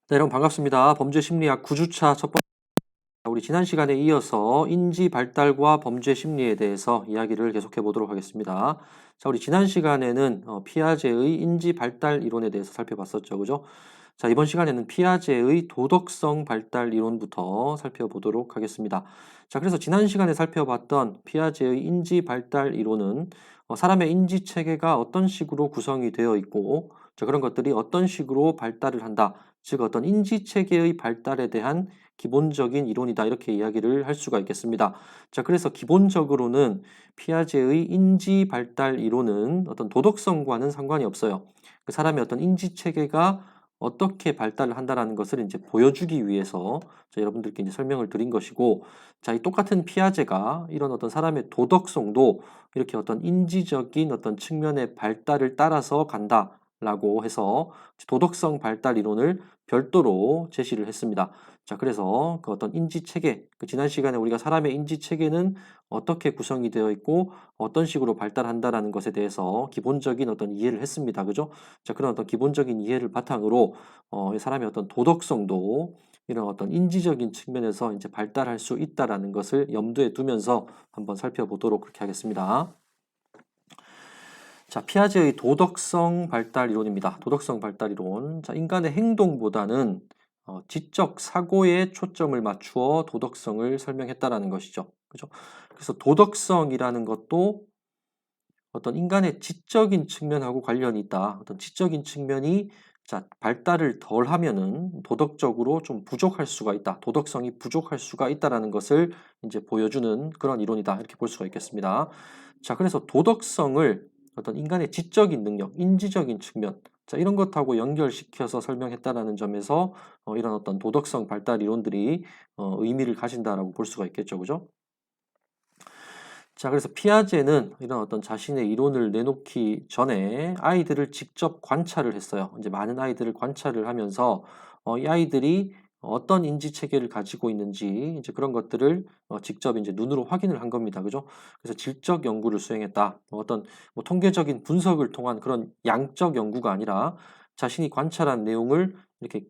네, 여러분 반갑습니다. 범죄심리학 9주차 첫 번째, 우리 지난 시간에 이어서 인지 발달과 범죄 심리에 대해서 이야기를 계속해 보도록 하겠습니다. 자, 우리 지난 시간에는 피아제의 인지 발달 이론에 대해서 살펴봤었죠, 그죠? 자, 이번 시간에는 피아제의 도덕성 발달 이론부터 살펴보도록 하겠습니다. 자, 그래서 지난 시간에 살펴봤던 피아제의 인지 발달 이론은 사람의 인지 체계가 어떤 식으로 구성이 되어 있고, 자, 그런 것들이 어떤 식으로 발달을 한다. 즉, 어떤 인지 체계의 발달에 대한 기본적인 이론이다. 이렇게 이야기를 할 수가 있겠습니다. 자, 그래서 기본적으로는 피아제의 인지 발달 이론은 어떤 도덕성과는 상관이 없어요. 그 사람의 어떤 인지 체계가 어떻게 발달을 한다라는 것을 이제 보여주기 위해서 여러분들께 이제 설명을 드린 것이고, 자, 이 똑같은 피아제가 이런 어떤 사람의 도덕성도 이렇게 어떤 인지적인 어떤 측면의 발달을 따라서 간다라고 해서 도덕성 발달 이론을 별도로 제시를 했습니다. 자, 그래서 그 어떤 인지 체계, 그 지난 시간에 우리가 사람의 인지 체계는 어떻게 구성이 되어 있고 어떤 식으로 발달한다라는 것에 대해서 기본적인 어떤 이해를 했습니다. 그죠? 자, 그런 어떤 기본적인 이해를 바탕으로 이 사람의 어떤 도덕성도 이런 어떤 인지적인 측면에서 이제 발달할 수 있다라는 것을 염두에 두면서 한번 살펴보도록 그렇게 하겠습니다. 자, 피아제의 도덕성 발달 이론입니다. 도덕성 발달 이론. 자, 인간의 행동보다는 지적 사고에 초점을 맞추어 도덕성을 설명했다라는 것이죠. 그죠? 그래서 도덕성이라는 것도 어떤 인간의 지적인 측면하고 관련이 있다. 어떤 지적인 측면이 자, 발달을 덜 하면은 도덕적으로 좀 부족할 수가 있다. 도덕성이 부족할 수가 있다라는 것을 이제 보여주는 그런 이론이다. 이렇게 볼 수가 있겠습니다. 자, 그래서 도덕성을 어떤 인간의 지적인 능력, 인지적인 측면, 자, 이런 것하고 연결시켜서 설명했다라는 점에서 이런 어떤 도덕성 발달 이론들이 의미를 가진다라고 볼 수가 있겠죠. 그죠? 자, 그래서 피아제는 이런 어떤 자신의 이론을 내놓기 전에 아이들을 직접 관찰을 했어요. 이제 많은 아이들을 관찰을 하면서 이 아이들이 어떤 인지 체계를 가지고 있는지 이제 그런 것들을 직접 이제 눈으로 확인을 한 겁니다. 그죠? 그래서 질적 연구를 수행했다. 어떤 뭐 통계적인 분석을 통한 그런 양적 연구가 아니라 자신이 관찰한 내용을 이렇게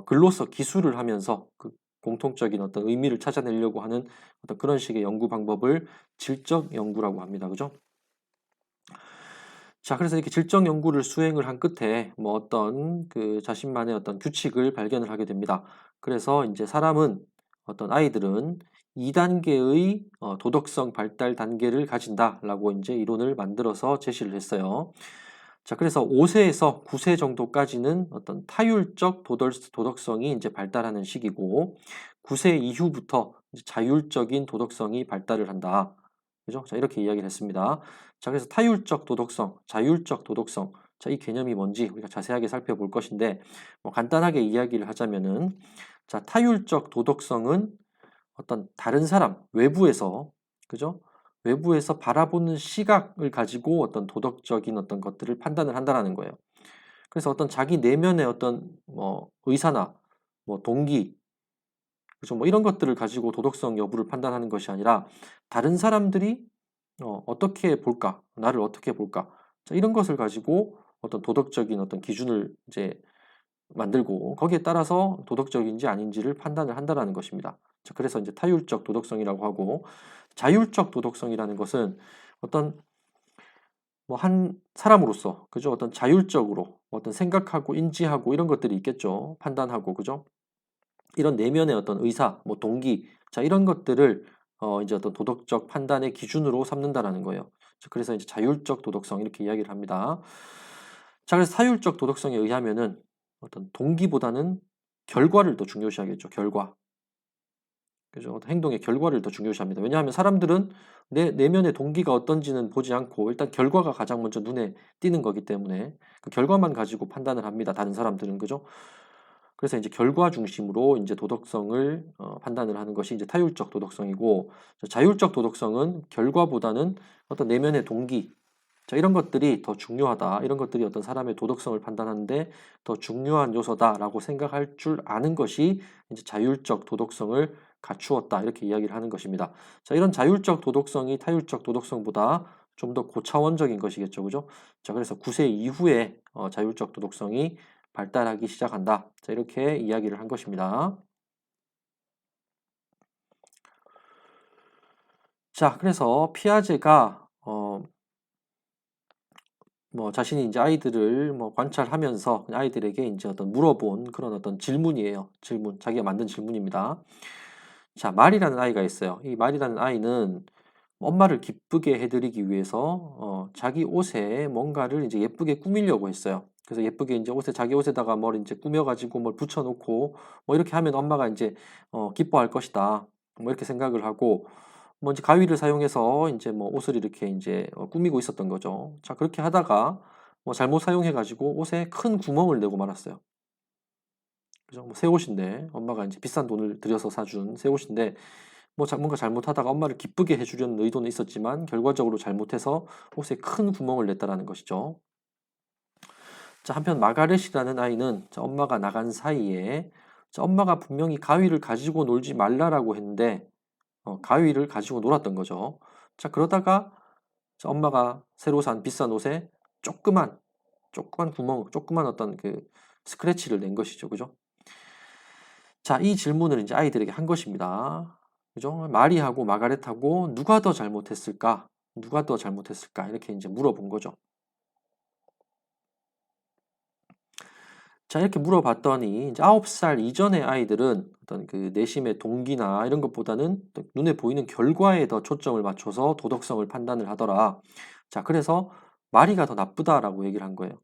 글로써 기술을 하면서 그 공통적인 어떤 의미를 찾아내려고 하는 어떤 그런 식의 연구 방법을 질적 연구라고 합니다. 그죠? 자, 그래서 이렇게 질적 연구를 수행을 한 끝에 뭐 어떤 그 자신만의 어떤 규칙을 발견을 하게 됩니다. 그래서 이제 사람은 어떤 아이들은 2단계의 도덕성 발달 단계를 가진다라고 이제 이론을 만들어서 제시를 했어요. 자, 그래서 5세에서 9세 정도까지는 어떤 타율적 도덕성이 이제 발달하는 시기고 9세 이후부터 이제 자율적인 도덕성이 발달을 한다. 그죠? 자, 이렇게 이야기를 했습니다. 자, 그래서 타율적 도덕성, 자율적 도덕성. 자, 이 개념이 뭔지 우리가 자세하게 살펴볼 것인데, 뭐 간단하게 이야기를 하자면은, 자, 타율적 도덕성은 어떤 다른 사람, 외부에서, 그죠? 외부에서 바라보는 시각을 가지고 어떤 도덕적인 어떤 것들을 판단을 한다라는 거예요. 그래서 어떤 자기 내면의 어떤 뭐 의사나 뭐 동기, 그죠? 뭐 이런 것들을 가지고 도덕성 여부를 판단하는 것이 아니라 다른 사람들이 어떻게 볼까? 나를 어떻게 볼까? 자, 이런 것을 가지고 어떤 도덕적인 어떤 기준을 이제 만들고 거기에 따라서 도덕적인지 아닌지를 판단을 한다라는 것입니다. 자, 그래서 이제 타율적 도덕성이라고 하고 자율적 도덕성이라는 것은 어떤 뭐 한 사람으로서 그죠? 어떤 자율적으로 어떤 생각하고 인지하고 이런 것들이 있겠죠. 판단하고 그죠? 이런 내면의 어떤 의사, 뭐 동기, 자, 이런 것들을 이제 어떤 도덕적 판단의 기준으로 삼는다라는 거예요. 자, 그래서 이제 자율적 도덕성 이렇게 이야기를 합니다. 자, 그래서 사율적 도덕성에 의하면은 어떤 동기보다는 결과를 더 중요시하겠죠. 결과. 그죠? 어떤 행동의 결과를 더 중요시합니다. 왜냐하면 사람들은 내 내면의 동기가 어떤지는 보지 않고 일단 결과가 가장 먼저 눈에 띄는 거기 때문에 그 결과만 가지고 판단을 합니다. 다른 사람들은 그죠? 그래서 이제 결과 중심으로 이제 도덕성을 판단을 하는 것이 이제 타율적 도덕성이고 자율적 도덕성은 결과보다는 어떤 내면의 동기, 자, 이런 것들이 더 중요하다. 이런 것들이 어떤 사람의 도덕성을 판단하는데 더 중요한 요소다라고 생각할 줄 아는 것이 이제 자율적 도덕성을 갖추었다. 이렇게 이야기를 하는 것입니다. 자, 이런 자율적 도덕성이 타율적 도덕성보다 좀 더 고차원적인 것이겠죠. 그죠? 자, 그래서 9세 이후에 자율적 도덕성이 발달하기 시작한다. 자, 이렇게 이야기를 한 것입니다. 자, 그래서 피아제가 뭐 자신이 이제 아이들을 뭐 관찰하면서 아이들에게 이제 어떤 물어본 그런 어떤 질문이에요. 질문. 자기가 만든 질문입니다. 자, 말이라는 아이가 있어요. 이 말이라는 아이는 엄마를 기쁘게 해드리기 위해서 자기 옷에 뭔가를 이제 예쁘게 꾸미려고 했어요. 그래서 예쁘게 이제 옷에 자기 옷에다가 뭘 이제 꾸며가지고 뭘 붙여놓고 뭐 이렇게 하면 엄마가 이제 기뻐할 것이다. 뭐 이렇게 생각을 하고 뭐 이제 가위를 사용해서 이제 뭐 옷을 이렇게 이제 꾸미고 있었던 거죠. 자, 그렇게 하다가 뭐 잘못 사용해가지고 옷에 큰 구멍을 내고 말았어요. 그죠? 뭐 새 옷인데 엄마가 이제 비싼 돈을 들여서 사준 새 옷인데 뭐 뭔가 잘못하다가 엄마를 기쁘게 해주려는 의도는 있었지만 결과적으로 잘못해서 옷에 큰 구멍을 냈다라는 것이죠. 자, 한편 마가렛이라는 아이는 자, 엄마가 나간 사이에 자, 엄마가 분명히 가위를 가지고 놀지 말라라고 했는데 가위를 가지고 놀았던 거죠. 자, 그러다가 자, 엄마가 새로 산 비싼 옷에 조그만 구멍, 조그만 어떤 그 스크래치를 낸 것이죠. 그죠? 자, 이 질문을 이제 아이들에게 한 것입니다. 그죠? 마리하고 마가렛하고 누가 더 잘못했을까? 누가 더 잘못했을까? 이렇게 이제 물어본 거죠. 자, 이렇게 물어봤더니 이제 9살 이전의 아이들은 어떤 그 내심의 동기나 이런 것보다는 눈에 보이는 결과에 더 초점을 맞춰서 도덕성을 판단을 하더라. 자, 그래서 마리가 더 나쁘다라고 얘기를 한 거예요.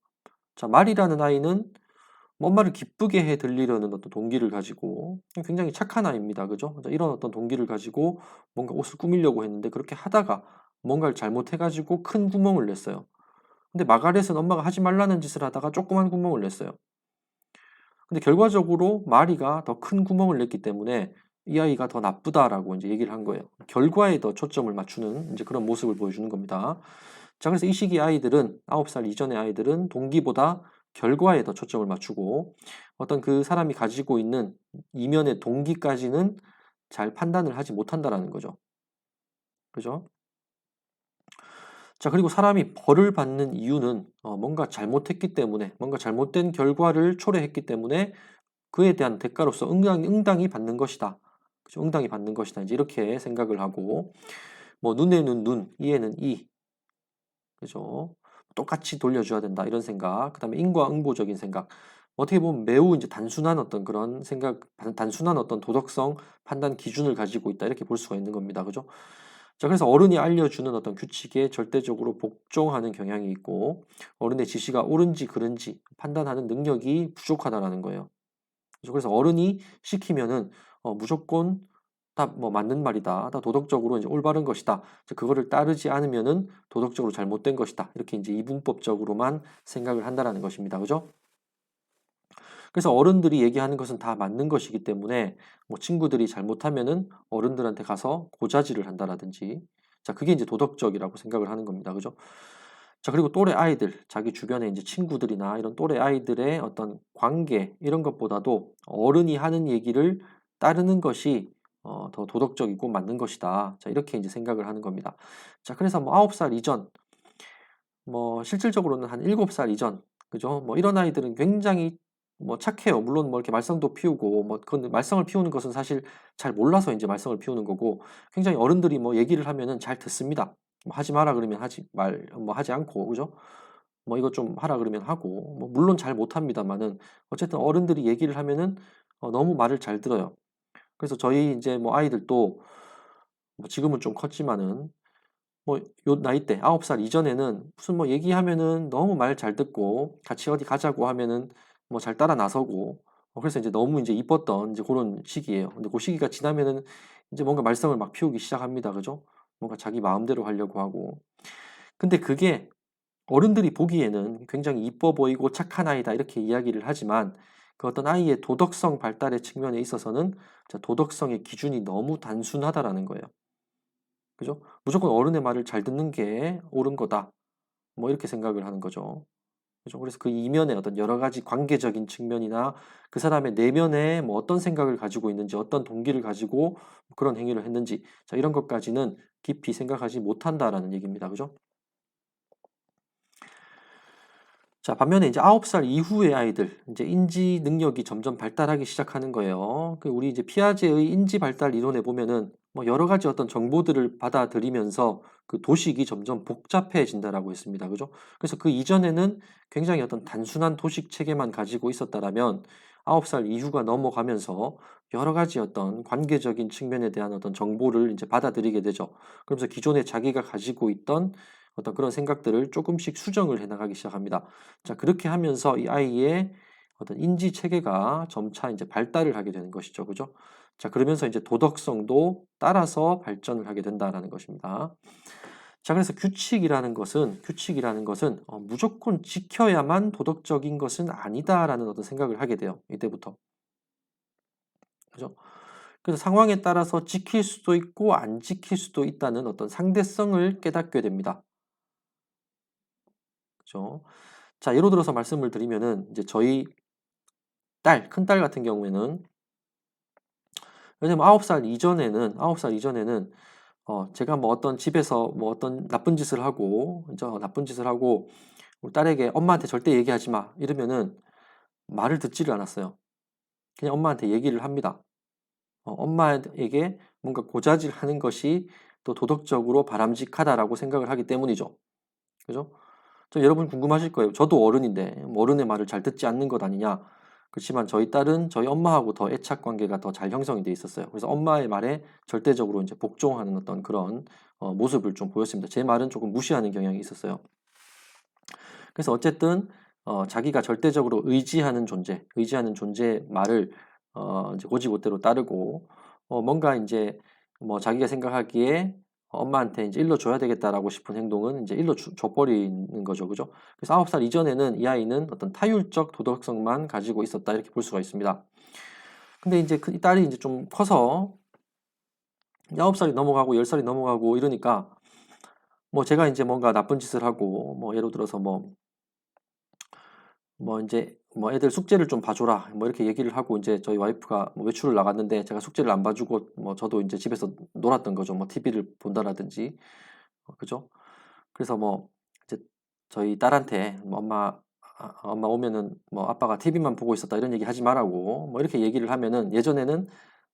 자, 마리라는 아이는 엄마를 기쁘게 해 들리려는 어떤 동기를 가지고 굉장히 착한 아이입니다. 그죠? 이런 어떤 동기를 가지고 뭔가 옷을 꾸미려고 했는데 그렇게 하다가 뭔가를 잘못해가지고 큰 구멍을 냈어요. 근데 마가렛은 엄마가 하지 말라는 짓을 하다가 조그만 구멍을 냈어요. 근데 결과적으로 마리가 더 큰 구멍을 냈기 때문에 이 아이가 더 나쁘다라고 이제 얘기를 한 거예요. 결과에 더 초점을 맞추는 이제 그런 모습을 보여주는 겁니다. 자, 그래서 이 시기 아이들은 9살 이전의 아이들은 동기보다 결과에 더 초점을 맞추고 어떤 그 사람이 가지고 있는 이면의 동기까지는 잘 판단을 하지 못한다라는 거죠. 그죠? 자, 그리고 사람이 벌을 받는 이유는 뭔가 잘못했기 때문에, 뭔가 잘못된 결과를 초래했기 때문에 그에 대한 대가로서 응당이 받는 것이다. 그죠? 응당이 받는 것이다. 이제 이렇게 생각을 하고, 뭐, 눈에는 눈, 이에는 이. 그죠? 똑같이 돌려줘야 된다. 이런 생각. 그 다음에 인과응보적인 생각. 어떻게 보면 매우 이제 단순한 어떤 그런 생각, 단순한 어떤 도덕성 판단 기준을 가지고 있다. 이렇게 볼 수가 있는 겁니다. 그죠? 자, 그래서 어른이 알려주는 어떤 규칙에 절대적으로 복종하는 경향이 있고, 어른의 지시가 옳은지 그른지 판단하는 능력이 부족하다라는 거예요. 그래서 어른이 시키면은 무조건 다 뭐 맞는 말이다. 다 도덕적으로 이제 올바른 것이다. 그거를 따르지 않으면은 도덕적으로 잘못된 것이다. 이렇게 이제 이분법적으로만 생각을 한다라는 것입니다. 그죠? 그래서 어른들이 얘기하는 것은 다 맞는 것이기 때문에 뭐 친구들이 잘못하면은 어른들한테 가서 고자질을 한다라든지 자, 그게 이제 도덕적이라고 생각을 하는 겁니다. 그죠? 자, 그리고 또래 아이들, 자기 주변에 이제 친구들이나 이런 또래 아이들의 어떤 관계 이런 것보다도 어른이 하는 얘기를 따르는 것이 더 도덕적이고 맞는 것이다. 자, 이렇게 이제 생각을 하는 겁니다. 자, 그래서 뭐 9살 이전, 뭐 실질적으로는 한 7살 이전, 그죠? 뭐 이런 아이들은 굉장히 뭐 착해요. 물론 뭐 이렇게 말썽도 피우고 뭐 그건 말썽을 피우는 것은 사실 잘 몰라서 이제 말썽을 피우는 거고 굉장히 어른들이 뭐 얘기를 하면은 잘 듣습니다. 뭐 하지 마라 그러면 뭐 하지 않고 그죠? 뭐 이것 좀 하라 그러면 하고 뭐 물론 잘 못합니다만은 어쨌든 어른들이 얘기를 하면은 너무 말을 잘 들어요. 그래서 저희 이제 뭐 아이들도 뭐 지금은 좀 컸지만은 뭐 요 나이 때 9살 이전에는 무슨 뭐 얘기하면은 너무 말 잘 듣고 같이 어디 가자고 하면은 뭐 잘 따라 나서고 그래서 이제 너무 이제 이뻤던 이제 그런 시기예요. 근데 그 시기가 지나면은 이제 뭔가 말썽을 막 피우기 시작합니다. 그죠? 뭔가 자기 마음대로 하려고 하고. 근데 그게 어른들이 보기에는 굉장히 이뻐 보이고 착한 아이다 이렇게 이야기를 하지만 그 어떤 아이의 도덕성 발달의 측면에 있어서는 도덕성의 기준이 너무 단순하다라는 거예요. 그죠? 무조건 어른의 말을 잘 듣는 게 옳은 거다. 뭐 이렇게 생각을 하는 거죠. 그죠? 그래서 그 이면에 어떤 여러 가지 관계적인 측면이나 그 사람의 내면에 뭐 어떤 생각을 가지고 있는지, 어떤 동기를 가지고 그런 행위를 했는지, 자, 이런 것까지는 깊이 생각하지 못한다라는 얘기입니다. 그죠? 자, 반면에 이제 9살 이후의 아이들, 이제 인지 능력이 점점 발달하기 시작하는 거예요. 우리 이제 피아제의 인지 발달 이론에 보면은 뭐 여러 가지 어떤 정보들을 받아들이면서 그 도식이 점점 복잡해진다라고 했습니다. 그죠? 그래서 그 이전에는 굉장히 어떤 단순한 도식 체계만 가지고 있었다라면 9살 이후가 넘어가면서 여러 가지 어떤 관계적인 측면에 대한 어떤 정보를 이제 받아들이게 되죠. 그러면서 기존에 자기가 가지고 있던 어떤 그런 생각들을 조금씩 수정을 해 나가기 시작합니다. 자, 그렇게 하면서 이 아이의 어떤 인지 체계가 점차 이제 발달을 하게 되는 것이죠. 그죠? 자, 그러면서 이제 도덕성도 따라서 발전을 하게 된다라는 것입니다. 자, 그래서 규칙이라는 것은 무조건 지켜야만 도덕적인 것은 아니다라는 어떤 생각을 하게 돼요. 이때부터. 그죠? 그래서 상황에 따라서 지킬 수도 있고 안 지킬 수도 있다는 어떤 상대성을 깨닫게 됩니다. 그죠? 자, 예로 들어서 말씀을 드리면은 이제 저희 큰딸 같은 경우에는 왜냐면 9살 이전에는 제가 뭐 어떤 집에서 뭐 어떤 나쁜 짓을 하고 우리 딸에게 엄마한테 절대 얘기하지 마 이러면은 말을 듣지를 않았어요. 그냥 엄마한테 얘기를 합니다. 엄마에게 뭔가 고자질 하는 것이 또 도덕적으로 바람직하다라고 생각을 하기 때문이죠. 그죠? 여러분 궁금하실 거예요. 저도 어른인데 뭐 어른의 말을 잘 듣지 않는 것 아니냐? 그렇지만 저희 딸은 저희 엄마하고 더 애착 관계가 더 잘 형성이 돼 있었어요. 그래서 엄마의 말에 절대적으로 이제 복종하는 어떤 그런 모습을 좀 보였습니다. 제 말은 조금 무시하는 경향이 있었어요. 그래서 어쨌든 자기가 절대적으로 의지하는 존재의 말을 이제 고지고대로 따르고 뭔가 이제 뭐 자기가 생각하기에 엄마한테 이제 일러줘야 되겠다라고 싶은 행동은 이제 일러줘버리는 거죠, 그죠? 그래서 9살 이전에는 이 아이는 어떤 타율적 도덕성만 가지고 있었다 이렇게 볼 수가 있습니다. 근데 이제 이 딸이 이제 좀 커서 9살이 넘어가고 10살이 넘어가고 이러니까 뭐 제가 이제 뭔가 나쁜 짓을 하고 뭐 예를 들어서 뭐 이제 뭐 애들 숙제를 좀 봐줘라 뭐 이렇게 얘기를 하고 이제 저희 와이프가 뭐 외출을 나갔는데 제가 숙제를 안 봐주고 뭐 저도 이제 집에서 놀았던 거죠. 뭐 TV를 본다라든지 그죠? 그래서 뭐 이제 저희 딸한테 뭐 엄마 오면은 뭐 아빠가 TV만 보고 있었다 이런 얘기 하지 말라고 뭐 이렇게 얘기를 하면은 예전에는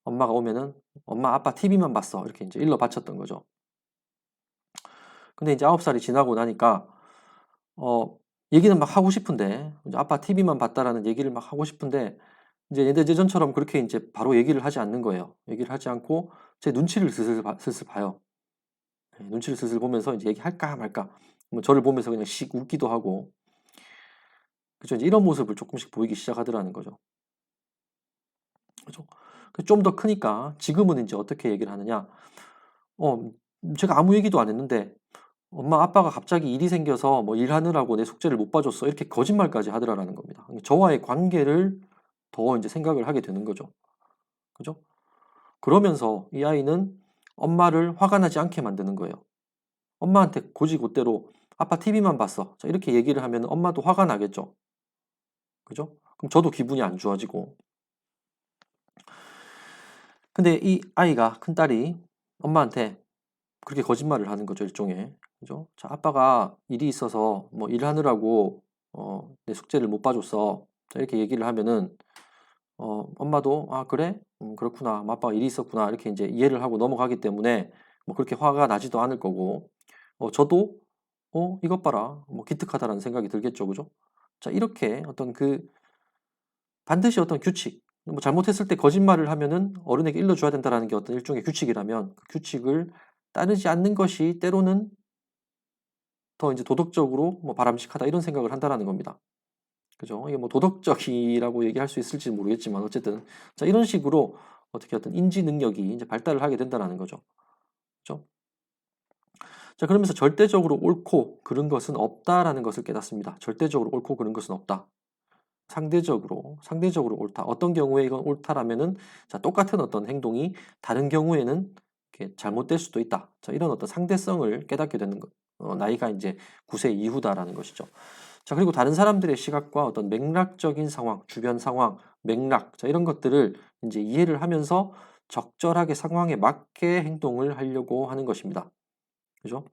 엄마가 오면은 엄마 아빠 TV만 봤어 이렇게 이제 일러 바쳤던 거죠. 근데 이제 9살이 지나고 나니까 어 얘기는 막 하고 싶은데 이제 아빠 TV만 봤다라는 얘기를 막 하고 싶은데 이제 예전처럼 그렇게 이제 바로 얘기를 하지 않는 거예요. 얘기를 하지 않고 제 눈치를 슬슬 봐요. 예, 눈치를 슬슬 보면서 이제 얘기할까 말까. 뭐 저를 보면서 그냥 씩 웃기도 하고. 그죠? 이제 이런 모습을 조금씩 보이기 시작하더라는 거죠. 그죠? 좀 더 크니까 지금은 이제 어떻게 얘기를 하느냐. 어, 제가 아무 얘기도 안 했는데 엄마 아빠가 갑자기 일이 생겨서 뭐 일하느라고 내 숙제를 못 봐줬어. 이렇게 거짓말까지 하더라라는 겁니다. 저와의 관계를 더 이제 생각을 하게 되는 거죠. 그죠? 그러면서 이 아이는 엄마를 화가 나지 않게 만드는 거예요. 엄마한테 곧이곧대로 아빠 TV만 봤어. 자, 이렇게 얘기를 하면 엄마도 화가 나겠죠. 그죠? 그럼 저도 기분이 안 좋아지고. 근데 이 아이가, 큰딸이 엄마한테 그렇게 거짓말을 하는 거죠, 일종의. 그죠? 자, 아빠가 일이 있어서 뭐 일하느라고 내 숙제를 못 봐줬어. 자, 이렇게 얘기를 하면은 엄마도 아, 그래? 그렇구나. 뭐 아빠가 일이 있었구나. 이렇게 이제 이해를 하고 넘어가기 때문에 뭐 그렇게 화가 나지도 않을 거고. 저도 이것 봐라. 뭐 기특하다라는 생각이 들겠죠. 그죠? 자, 이렇게 어떤 반드시 어떤 규칙, 뭐 잘못했을 때 거짓말을 하면은 어른에게 일러줘야 된다라는 게 어떤 일종의 규칙이라면 그 규칙을 따르지 않는 것이 때로는 더 이제 도덕적으로 뭐 바람직하다 이런 생각을 한다라는 겁니다. 그죠? 이게 뭐 도덕적이라고 얘기할 수 있을지 모르겠지만 어쨌든 자, 이런 식으로 어떻게 어떤 인지 능력이 이제 발달을 하게 된다라는 거죠. 그죠? 자, 그러면서 절대적으로 옳고 그른 것은 없다라는 것을 깨닫습니다. 절대적으로 옳고 그른 것은 없다. 상대적으로 옳다. 어떤 경우에 이건 옳다라면은 자, 똑같은 어떤 행동이 다른 경우에는 이렇게 잘못될 수도 있다. 자, 이런 어떤 상대성을 깨닫게 되는 것. 나이가 이제 9세 이후다라는 것이죠. 자, 그리고 다른 사람들의 시각과 어떤 맥락적인 상황, 주변 상황, 맥락, 자, 이런 것들을 이제 이해를 하면서 적절하게 상황에 맞게 행동을 하려고 하는 것입니다. 그죠?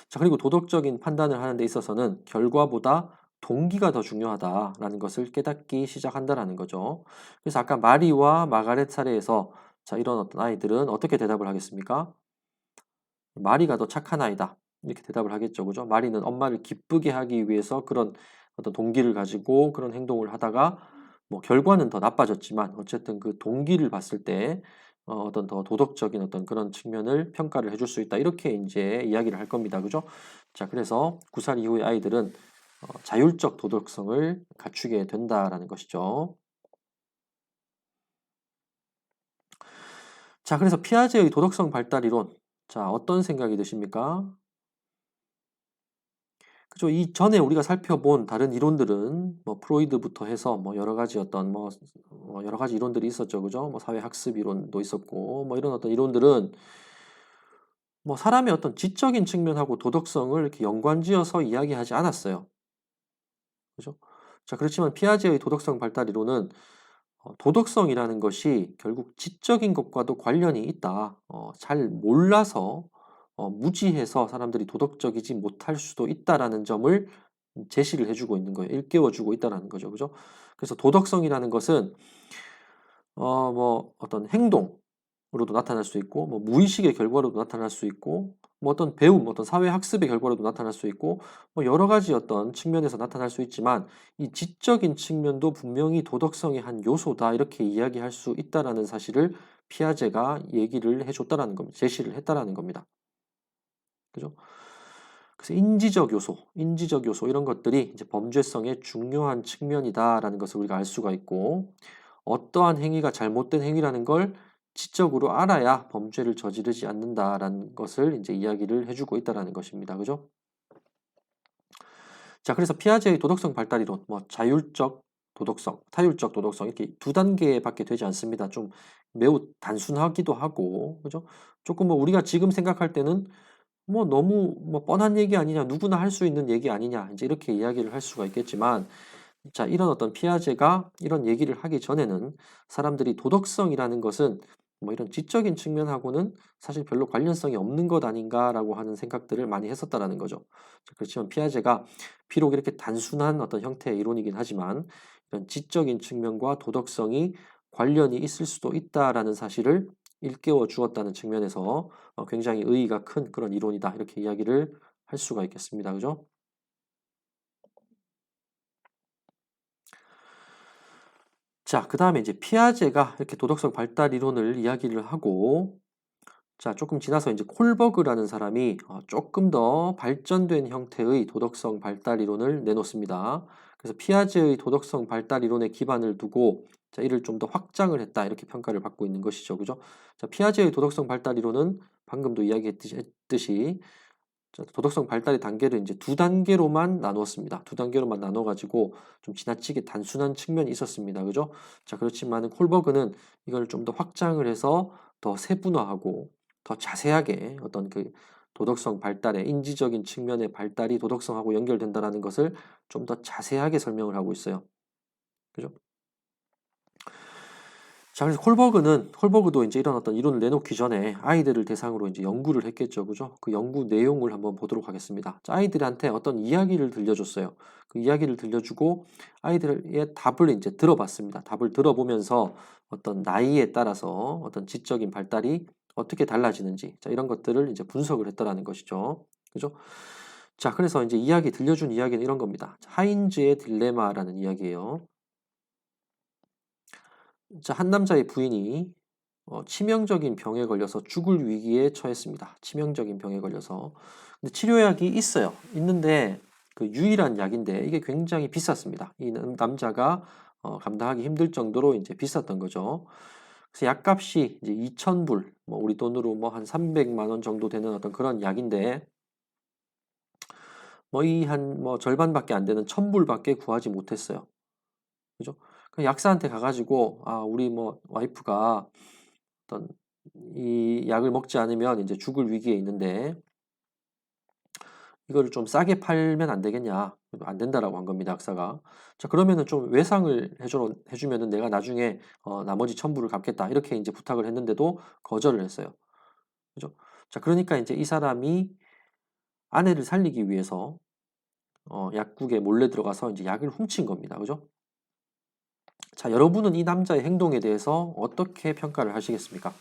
자, 그리고 도덕적인 판단을 하는 데 있어서는 결과보다 동기가 더 중요하다라는 것을 깨닫기 시작한다라는 거죠. 그래서 아까 마리와 마가렛 사례에서 자, 이런 어떤 아이들은 어떻게 대답을 하겠습니까? 마리가 더 착한 아이다. 이렇게 대답을 하겠죠. 그죠? 마리는 엄마를 기쁘게 하기 위해서 그런 어떤 동기를 가지고 그런 행동을 하다가 뭐 결과는 더 나빠졌지만 어쨌든 그 동기를 봤을 때 어떤 더 도덕적인 어떤 그런 측면을 평가를 해줄 수 있다. 이렇게 이제 이야기를 할 겁니다. 그죠? 자, 그래서 9살 이후의 아이들은 자율적 도덕성을 갖추게 된다라는 것이죠. 자, 그래서 피아제의 도덕성 발달 이론. 자, 어떤 생각이 드십니까? 그죠. 이전에 우리가 살펴본 다른 이론들은 뭐 프로이드부터 해서 뭐 여러 가지 어떤 여러 가지 이론들이 있었죠. 그죠? 뭐 사회 학습 이론도 있었고 뭐 이런 어떤 이론들은 뭐 사람의 어떤 지적인 측면하고 도덕성을 이렇게 연관지어서 이야기하지 않았어요. 그죠? 자, 그렇지만 피아제의 도덕성 발달 이론은 도덕성이라는 것이 결국 지적인 것과도 관련이 있다. 잘 몰라서 무지해서 사람들이 도덕적이지 못할 수도 있다라는 점을 제시를 해주고 있는 거예요. 일깨워주고 있다라는 거죠. 그죠? 그래서 도덕성이라는 것은 뭐 어떤 행동으로도 나타날 수 있고, 뭐 무의식의 결과로도 나타날 수 있고, 뭐 어떤 배움, 어떤 사회 학습의 결과로도 나타날 수 있고, 뭐 여러 가지 어떤 측면에서 나타날 수 있지만, 이 지적인 측면도 분명히 도덕성의 한 요소다 이렇게 이야기할 수 있다라는 사실을 피아제가 얘기를 해줬다라는 겁니다. 제시를 했다라는 겁니다. 그죠? 그래서 인지적 요소 이런 것들이 이제 범죄성의 중요한 측면이다라는 것을 우리가 알 수가 있고 어떠한 행위가 잘못된 행위라는 걸 지적으로 알아야 범죄를 저지르지 않는다라는 것을 이제 이야기를 해주고 있다라는 것입니다. 그죠? 자, 그래서 피아제의 도덕성 발달 이론, 뭐 자율적 도덕성, 타율적 도덕성 이렇게 두 단계밖에 되지 않습니다. 좀 매우 단순하기도 하고, 그죠? 조금 뭐 우리가 지금 생각할 때는 뭐 너무 뭐 뻔한 얘기 아니냐, 누구나 할 수 있는 얘기 아니냐, 이제 이렇게 이야기를 할 수가 있겠지만, 자, 이런 어떤 피아제가 이런 얘기를 하기 전에는 사람들이 도덕성이라는 것은 뭐 이런 지적인 측면하고는 사실 별로 관련성이 없는 것 아닌가라고 하는 생각들을 많이 했었다라는 거죠. 자, 그렇지만 피아제가 비록 이렇게 단순한 어떤 형태의 이론이긴 하지만 이런 지적인 측면과 도덕성이 관련이 있을 수도 있다라는 사실을 일깨워 주었다는 측면에서 굉장히 의의가 큰 그런 이론이다. 이렇게 이야기를 할 수가 있겠습니다. 그죠? 자, 그 다음에 이제 피아제가 이렇게 도덕성 발달 이론을 이야기를 하고, 자, 조금 지나서 이제 콜버그라는 사람이 조금 더 발전된 형태의 도덕성 발달 이론을 내놓습니다. 그래서 피아제의 도덕성 발달 이론에 기반을 두고, 자, 이를 좀 더 확장을 했다. 이렇게 평가를 받고 있는 것이죠. 그죠? 자, 피아제의 도덕성 발달 이론은 방금도 이야기했듯이 자, 도덕성 발달의 단계를 이제 두 단계로만 나누었습니다. 두 단계로만 나눠가지고 좀 지나치게 단순한 측면이 있었습니다. 그죠? 자, 그렇지만 콜버그는 이걸 좀 더 확장을 해서 더 세분화하고 더 자세하게 어떤 그 도덕성 발달의 인지적인 측면의 발달이 도덕성하고 연결된다라는 것을 좀 더 자세하게 설명을 하고 있어요. 그죠? 자, 그래서 콜버그도 이제 이런 어떤 이론을 내놓기 전에 아이들을 대상으로 이제 연구를 했겠죠. 그죠? 그 연구 내용을 한번 보도록 하겠습니다. 자, 아이들한테 어떤 이야기를 들려줬어요. 그 이야기를 들려주고 아이들의 답을 이제 들어봤습니다. 답을 들어보면서 어떤 나이에 따라서 어떤 지적인 발달이 어떻게 달라지는지, 자, 이런 것들을 이제 분석을 했다라는 것이죠. 그죠? 자, 그래서 이제 들려준 이야기는 이런 겁니다. 하인즈의 딜레마라는 이야기예요. 자, 한 남자의 부인이 치명적인 병에 걸려서 죽을 위기에 처했습니다. 치명적인 병에 걸려서. 근데 치료약이 있어요. 있는데 그 유일한 약인데 이게 굉장히 비쌌습니다. 이 남자가 감당하기 힘들 정도로 이제 비쌌던 거죠. 그래서 약값이 이제 2,000불, 뭐 우리 돈으로 뭐 한 300만 원 정도 되는 어떤 그런 약인데 뭐 이 한 뭐 절반밖에 안 되는 1,000불밖에 구하지 못했어요. 그죠? 그 약사한테 가가지고 우리 뭐 와이프가 어떤 이 약을 먹지 않으면 이제 죽을 위기에 있는데 이거를 좀 싸게 팔면 안 되겠냐? 안 된다라고 한 겁니다, 약사가. 자, 그러면은 좀 외상을 해주면은 내가 나중에 나머지 1,000불을 갚겠다. 이렇게 이제 부탁을 했는데도 거절을 했어요. 그죠? 자, 그러니까 이제 이 사람이 아내를 살리기 위해서 약국에 몰래 들어가서 이제 약을 훔친 겁니다. 그죠? 자, 여러분은 이 남자의 행동에 대해서 어떻게 평가를 하시겠습니까?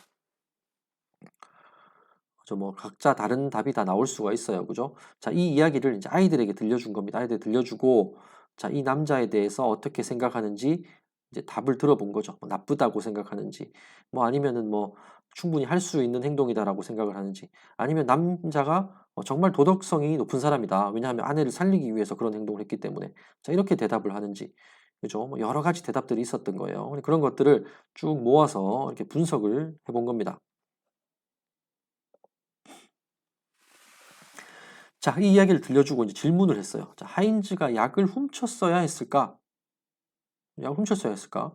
그죠? 뭐 각자 다른 답이 다 나올 수가 있어요. 그죠? 자, 이 이야기를 이제 아이들에게 들려준 겁니다. 아이들 들려주고 자, 이 남자에 대해서 어떻게 생각하는지 이제 답을 들어본 거죠. 뭐 나쁘다고 생각하는지, 뭐 아니면은 뭐 충분히 할 수 있는 행동이다라고 생각을 하는지, 아니면 남자가 정말 도덕성이 높은 사람이다. 왜냐하면 아내를 살리기 위해서 그런 행동을 했기 때문에. 자, 이렇게 대답을 하는지. 그죠? 뭐 여러 가지 대답들이 있었던 거예요. 그런 것들을 쭉 모아서 이렇게 분석을 해본 겁니다. 자, 이 이야기를 들려주고 이제 질문을 했어요. 자, 하인즈가 약을 훔쳤어야 했을까? 약을 훔쳤어야 했을까?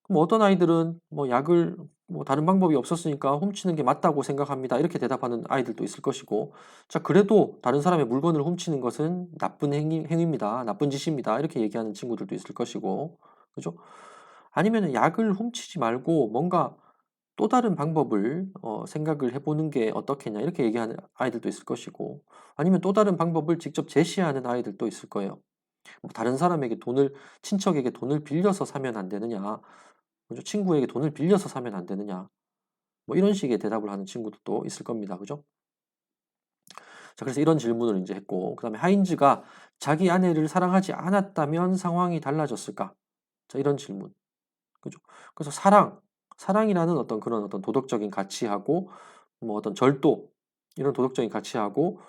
그럼 어떤 아이들은 뭐 약을 뭐 다른 방법이 없었으니까 훔치는 게 맞다고 생각합니다. 이렇게 대답하는 아이들도 있을 것이고, 자, 그래도 다른 사람의 물건을 훔치는 것은 나쁜 행위입니다. 나쁜 짓입니다. 이렇게 얘기하는 친구들도 있을 것이고, 그죠? 아니면 약을 훔치지 말고 뭔가 또 다른 방법을 생각을 해보는 게 어떻겠냐 이렇게 얘기하는 아이들도 있을 것이고, 아니면 또 다른 방법을 직접 제시하는 아이들도 있을 거예요. 뭐 다른 사람에게 친척에게 돈을 빌려서 사면 안 되느냐, 그죠? 친구에게 돈을 빌려서 사면 안 되느냐, 뭐 이런 식의 대답을 하는 친구들도 있을 겁니다. 그죠? 자, 그래서 이런 질문을 이제 했고, 그 다음에 하인즈가 자기 아내를 사랑하지 않았다면 상황이 달라졌을까? 자, 이런 질문. 그죠? 그래서 사랑이라는 어떤 그런 어떤 도덕적인 가치하고 뭐 어떤 절도 이런 도덕적인 가치하고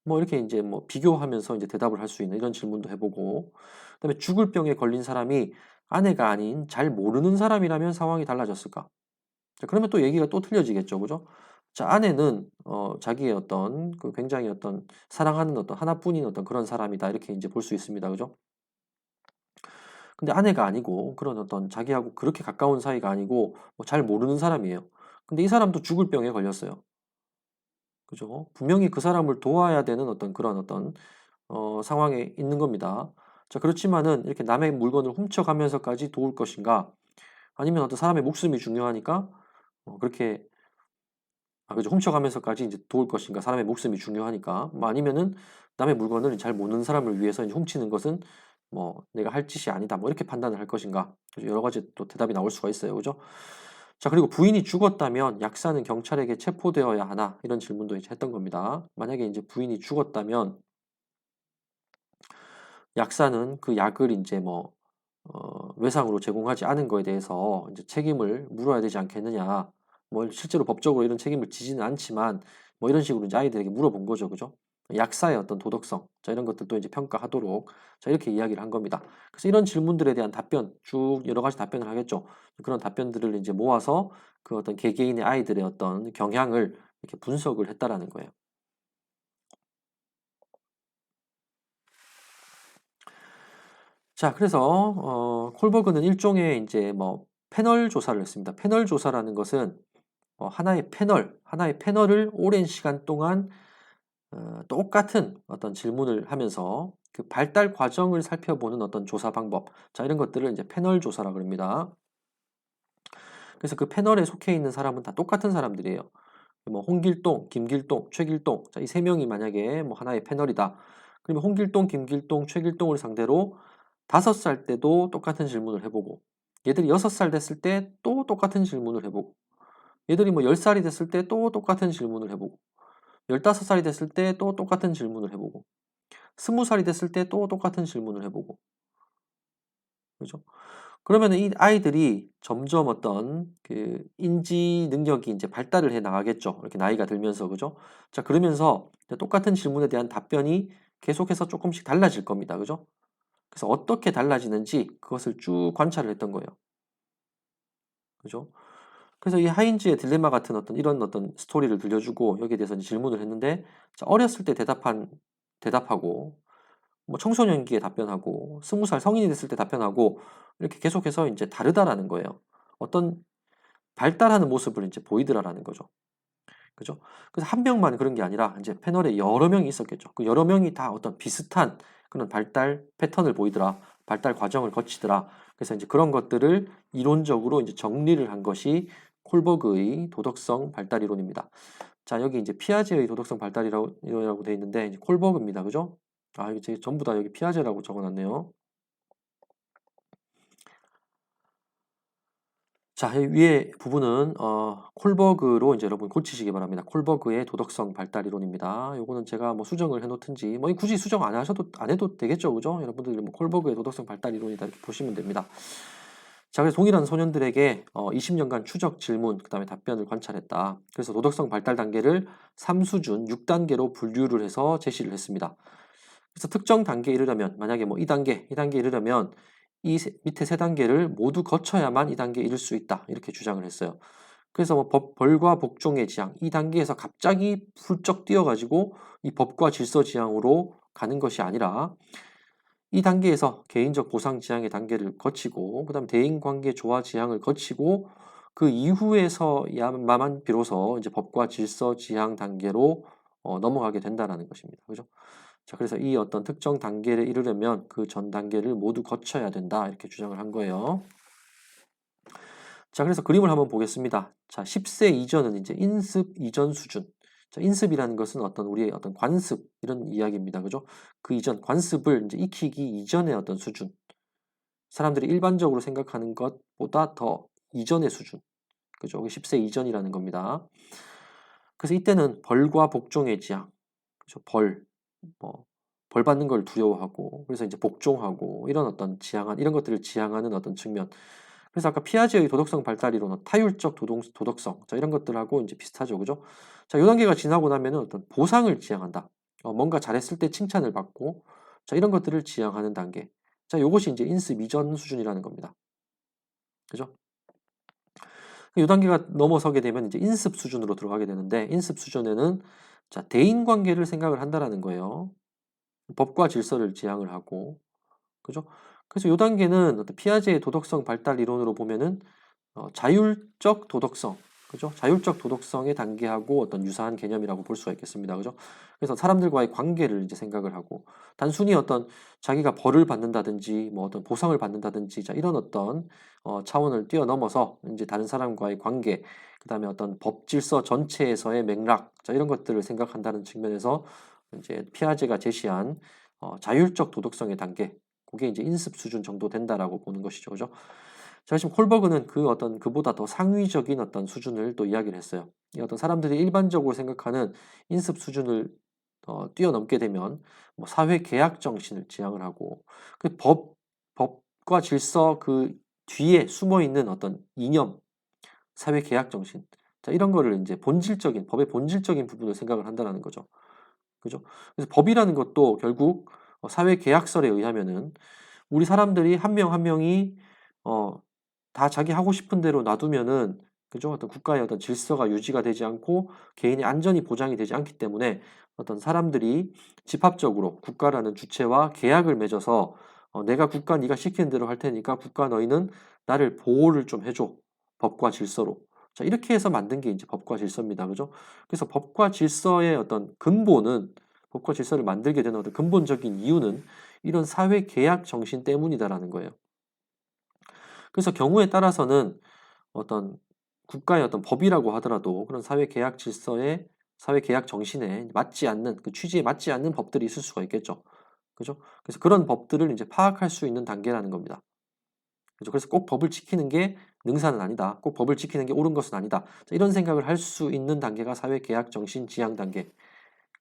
뭐 이렇게 이제 뭐 비교하면서 이제 대답을 할 수 있는 이런 질문도 해보고, 그다음에 죽을 병에 걸린 사람이 아내가 아닌 잘 모르는 사람이라면 상황이 달라졌을까? 자, 그러면 또 얘기가 또 틀려지겠죠, 그죠? 자, 아내는 자기의 어떤 그 굉장히 어떤 사랑하는 어떤 하나뿐인 어떤 그런 사람이다 이렇게 이제 볼 수 있습니다, 그죠? 근데 아내가 아니고 그런 어떤 자기하고 그렇게 가까운 사이가 아니고 뭐잘 모르는 사람이에요. 근데 이 사람도 죽을 병에 걸렸어요. 그죠? 분명히 그 사람을 도와야 되는 어떤 그런 어떤 상황에 있는 겁니다. 자, 그렇지만은 이렇게 남의 물건을 훔쳐가면서까지 도울 것인가? 아니면 어떤 사람의 목숨이 중요하니까 그렇게 그죠? 훔쳐가면서까지 이제 도울 것인가? 사람의 목숨이 중요하니까. 뭐 아니면은 남의 물건을 잘 모르는 사람을 위해서 이제 훔치는 것은 뭐 내가 할 짓이 아니다. 뭐 이렇게 판단을 할 것인가? 그죠? 여러 가지 또 대답이 나올 수가 있어요. 그죠? 자, 그리고 부인이 죽었다면 약사는 경찰에게 체포되어야 하나? 이런 질문도 이제 했던 겁니다. 만약에 이제 부인이 죽었다면 약사는 그 약을 이제 뭐 외상으로 제공하지 않은 거에 대해서 이제 책임을 물어야 되지 않겠느냐. 뭐 실제로 법적으로 이런 책임을 지지는 않지만 뭐 이런 식으로 이제 아이들에게 물어본 거죠. 그죠? 약사의 어떤 도덕성, 자, 이런 것들도 이제 평가하도록, 자, 이렇게 이야기를 한 겁니다. 그래서 이런 질문들에 대한 답변, 쭉 여러 가지 답변을 하겠죠. 그런 답변들을 이제 모아서 그 어떤 개개인의 아이들의 어떤 경향을 이렇게 분석을 했다라는 거예요. 자, 그래서 콜버그는 일종의 이제 뭐 패널 조사를 했습니다. 패널 조사라는 것은 하나의 패널을 오랜 시간 동안 똑같은 어떤 질문을 하면서 그 발달 과정을 살펴보는 어떤 조사 방법, 자, 이런 것들을 이제 패널 조사라고 합니다. 그래서 그 패널에 속해 있는 사람은 다 똑같은 사람들이에요. 뭐 홍길동, 김길동, 최길동, 자, 이 세 명이 만약에 뭐 하나의 패널이다. 그러면 홍길동, 김길동, 최길동을 상대로 5살 때도 똑같은 질문을 해보고, 얘들이 6살 됐을 때 또 똑같은 질문을 해보고, 얘들이 뭐 10살이 됐을 때 또 똑같은 질문을 해보고, 15살이 됐을 때 또 똑같은 질문을 해보고, 20살이 됐을 때 또 똑같은 질문을 해보고, 그죠? 그러면 이 아이들이 점점 어떤 그 인지 능력이 이제 발달을 해 나가겠죠. 이렇게 나이가 들면서, 그죠? 자, 그러면서 똑같은 질문에 대한 답변이 계속해서 조금씩 달라질 겁니다. 그죠? 그래서 어떻게 달라지는지 그것을 쭉 관찰을 했던 거예요. 그죠? 그래서 이 하인즈의 딜레마 같은 어떤 이런 어떤 스토리를 들려주고 여기에 대해서 이제 질문을 했는데, 자, 어렸을 때 대답하고 뭐 청소년기에 답변하고 20살 성인이 됐을 때 답변하고 이렇게 계속해서 이제 다르다라는 거예요. 어떤 발달하는 모습을 이제 보이더라라는 거죠. 그죠? 그래서 한 명만 그런 게 아니라 이제 패널에 여러 명이 있었겠죠. 그 여러 명이 다 어떤 비슷한 그런 발달 패턴을 보이더라. 발달 과정을 거치더라. 그래서 이제 그런 것들을 이론적으로 이제 정리를 한 것이 콜버그의 도덕성 발달 이론입니다. 자, 여기 이제 피아제의 도덕성 발달이라고 되어 있는데, 이제 콜버그입니다. 그죠? 아, 이거 제 전부 다 여기 피아제라고 적어놨네요. 자, 위에 부분은 콜버그로 이제 여러분 고치시기 바랍니다. 콜버그의 도덕성 발달 이론입니다. 요거는 제가 뭐 수정을 해놓든지, 뭐 굳이 수정 안 해도 되겠죠, 그죠? 여러분들 뭐 콜버그의 도덕성 발달 이론이다 이렇게 보시면 됩니다. 자, 그래서 동일한 소년들에게 20년간 추적 질문, 그다음에 답변을 관찰했다. 그래서 도덕성 발달 단계를 3수준, 6단계로 분류를 해서 제시를 했습니다. 그래서 특정 단계에 이르려면 만약에 뭐 2단계에 이르려면 밑에 3단계를 모두 거쳐야만 2단계에 이를 수 있다. 이렇게 주장을 했어요. 그래서 뭐 벌과 복종의 지향 2단계에서 갑자기 훌쩍 뛰어가지고 이 법과 질서 지향으로 가는 것이 아니라 이 단계에서 개인적 보상 지향의 단계를 거치고 그다음 대인관계 조화 지향을 거치고 그 이후에서야만 비로소 이제 법과 질서 지향 단계로 넘어가게 된다라는 것입니다. 그죠? 자, 그래서 이 어떤 특정 단계를 이루려면 그 전 단계를 모두 거쳐야 된다. 이렇게 주장을 한 거예요. 자, 그래서 그림을 한번 보겠습니다. 자, 10세 이전은 이제 인습 이전 수준. 자, 인습이라는 것은 어떤 우리의 어떤 관습 이런 이야기입니다. 그죠? 그 이전 관습을 이제 익히기 이전의 어떤 수준. 사람들이 일반적으로 생각하는 것보다 더 이전의 수준. 그죠? 10세 이전이라는 겁니다. 그래서 이때는 벌과 복종의 지향. 그죠? 뭐, 벌 받는 걸 두려워하고, 그래서 이제 복종하고, 이런 어떤 이런 것들을 지향하는 어떤 측면. 그래서 아까 피아제의 도덕성 발달 이론은 타율적 도덕성, 자, 이런 것들하고 이제 비슷하죠. 그죠? 자, 요 단계가 지나고 나면은 어떤 보상을 지향한다. 뭔가 잘했을 때 칭찬을 받고, 자, 이런 것들을 지향하는 단계. 자, 요것이 이제 인습 이전 수준이라는 겁니다. 그죠? 이 단계가 넘어서게 되면 이제 인습 수준으로 들어가게 되는데, 인습 수준에는 자, 대인 관계를 생각을 한다라는 거예요. 법과 질서를 지향을 하고, 그죠? 그래서 이 단계는 어떤 피아제의 도덕성 발달 이론으로 보면은 자율적 도덕성, 그죠? 자율적 도덕성의 단계하고 어떤 유사한 개념이라고 볼 수가 있겠습니다, 그죠? 그래서 사람들과의 관계를 이제 생각을 하고 단순히 어떤 자기가 벌을 받는다든지 뭐 어떤 보상을 받는다든지 자 이런 어떤 차원을 뛰어넘어서 이제 다른 사람과의 관계, 그다음에 어떤 법 질서 전체에서의 맥락, 자 이런 것들을 생각한다는 측면에서 이제 피아제가 제시한 자율적 도덕성의 단계, 그게 이제 인습 수준 정도 된다라고 보는 것이죠, 그죠? 자, 지금 콜버그는 그보다 더 상위적인 어떤 수준을 또 이야기를 했어요. 이 어떤 사람들이 일반적으로 생각하는 인습 수준을 뛰어넘게 되면 뭐 사회 계약 정신을 지향을 하고 그 법과 질서 그 뒤에 숨어 있는 어떤 이념, 사회 계약 정신, 자 이런 거를 이제 법의 본질적인 부분을 생각을 한다는 거죠. 그죠? 그래서 법이라는 것도 결국 사회 계약설에 의하면은 우리 사람들이 한 명 한 명이 다 자기 하고 싶은 대로 놔두면은 그죠? 어떤 국가의 어떤 질서가 유지가 되지 않고 개인의 안전이 보장이 되지 않기 때문에 어떤 사람들이 집합적으로 국가라는 주체와 계약을 맺어서 내가 국가 네가 시키는 대로 할 테니까 국가 너희는 나를 보호를 좀 해줘. 법과 질서로. 자, 이렇게 해서 만든 게 이제 법과 질서입니다. 그죠? 그래서 법과 질서의 어떤 근본은 법과 질서를 만들게 되는 어떤 근본적인 이유는 이런 사회 계약 정신 때문이다라는 거예요. 그래서 경우에 따라서는 어떤 국가의 어떤 법이라고 하더라도 그런 사회 계약 질서에 사회 계약 정신에 맞지 않는 그 취지에 맞지 않는 법들이 있을 수가 있겠죠. 그죠? 그래서 그런 법들을 이제 파악할 수 있는 단계라는 겁니다. 그죠? 그래서 꼭 법을 지키는 게 능사는 아니다. 꼭 법을 지키는 게 옳은 것은 아니다. 자, 이런 생각을 할 수 있는 단계가 사회 계약 정신 지향 단계.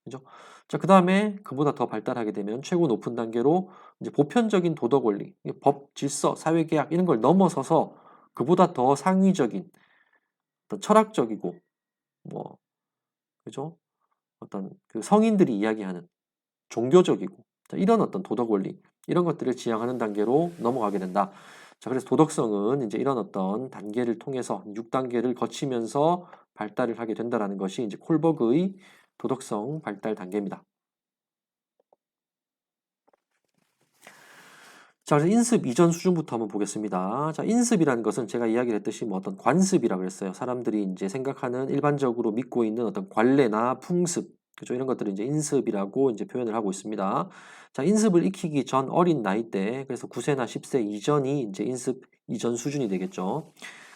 그죠? 자, 그다음에 그보다 더 발달하게 되면 최고 높은 단계로 이제 보편적인 도덕 원리, 법, 질서, 사회 계약 이런 걸 넘어서서 그보다 더 상위적인 어떤 철학적이고 뭐 그죠? 어떤 그 성인들이 이야기하는 종교적이고 자, 이런 어떤 도덕 원리 이런 것들을 지향하는 단계로 넘어가게 된다. 자, 그래서 도덕성은 이제 이런 어떤 단계를 통해서 6단계를 거치면서 발달을 하게 된다라는 것이 이제 콜버그의 도덕성 발달 단계입니다. 자, 그래서 인습 이전 수준부터 한번 보겠습니다. 자, 인습이라는 것은 제가 이야기를 했듯이 뭐 어떤 관습이라고 그랬어요. 사람들이 이제 생각하는 일반적으로 믿고 있는 어떤 관례나 풍습, 그죠? 이런 것들을 이제 인습이라고 이제 표현을 하고 있습니다. 자, 인습을 익히기 전 어린 나이 때, 그래서 9세나 10세 이전이 이제 인습 이전 수준이 되겠죠.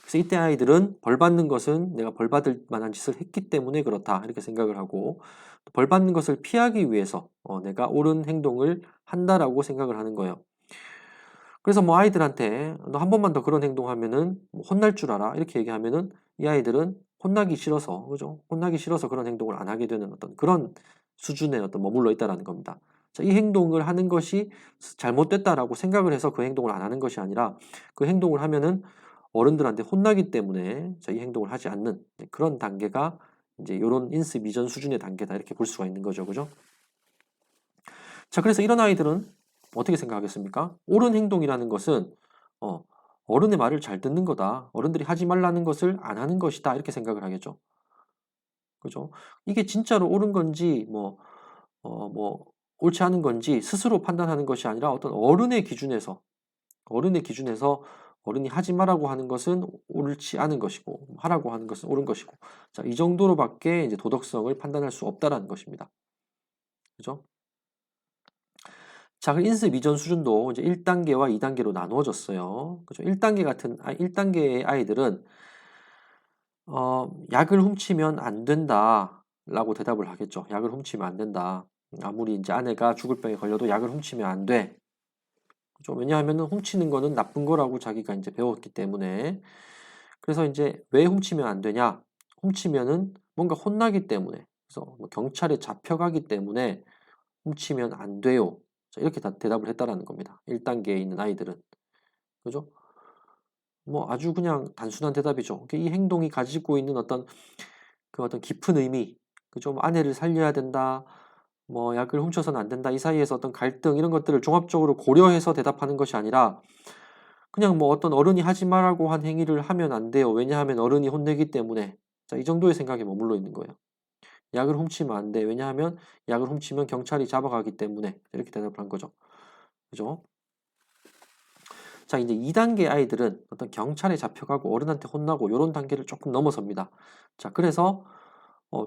그래서 이때 아이들은 벌 받는 것은 내가 벌 받을 만한 짓을 했기 때문에 그렇다 이렇게 생각을 하고 벌 받는 것을 피하기 위해서 내가 옳은 행동을 한다라고 생각을 하는 거예요. 그래서 뭐 아이들한테 너 한 번만 더 그런 행동하면은 뭐 혼날 줄 알아 이렇게 얘기하면은 이 아이들은 혼나기 싫어서 그죠? 혼나기 싫어서 그런 행동을 안 하게 되는 어떤 그런 수준에 머물러 있다라는 겁니다. 자, 이 행동을 하는 것이 잘못됐다라고 생각을 해서 그 행동을 안 하는 것이 아니라 그 행동을 하면은 어른들한테 혼나기 때문에 이 행동을 하지 않는 그런 단계가 이제 요런 인습 이전 수준의 단계다 이렇게 볼 수가 있는 거죠. 그죠? 자, 그래서 이런 아이들은 어떻게 생각하겠습니까? 옳은 행동이라는 것은 어, 어른의 말을 잘 듣는 거다. 어른들이 하지 말라는 것을 안 하는 것이다. 이렇게 생각을 하겠죠. 그죠? 이게 진짜로 옳은 건지 뭐 옳지 않은 건지 스스로 판단하는 것이 아니라 어떤 어른의 기준에서 어른이 하지 말라고 하는 것은 옳지 않은 것이고 하라고 하는 것은 옳은 것이고 자, 이 정도로밖에 이제 도덕성을 판단할 수 없다라는 것입니다. 그죠? 자, 그 인습 이전 수준도 이제 1단계와 2단계로 나누어졌어요. 그죠? 1단계의 아이들은 약을 훔치면 안 된다라고 대답을 하겠죠. 약을 훔치면 안 된다. 아무리 이제 아내가 죽을 병에 걸려도 약을 훔치면 안 돼. 그죠? 왜냐하면 훔치는 거는 나쁜 거라고 자기가 이제 배웠기 때문에. 그래서 이제 왜 훔치면 안 되냐? 훔치면은 뭔가 혼나기 때문에. 그래서 뭐 경찰에 잡혀가기 때문에 훔치면 안 돼요. 자, 이렇게 다 대답을 했다라는 겁니다. 1단계에 있는 아이들은. 그죠? 뭐 아주 그냥 단순한 대답이죠. 이 행동이 가지고 있는 어떤 깊은 의미, 그죠? 뭐 아내를 살려야 된다, 뭐 약을 훔쳐서는 안 된다, 이 사이에서 어떤 갈등 이런 것들을 종합적으로 고려해서 대답하는 것이 아니라 그냥 뭐 어떤 어른이 하지 말라고 한 행위를 하면 안 돼요. 왜냐하면 어른이 혼내기 때문에. 자, 이 정도의 생각에 머물러 있는 거예요. 약을 훔치면 안 돼. 왜냐하면 약을 훔치면 경찰이 잡아가기 때문에. 이렇게 대답을 한 거죠. 그죠? 자, 이제 2단계 아이들은 어떤 경찰에 잡혀가고 어른한테 혼나고 이런 단계를 조금 넘어섭니다. 자, 그래서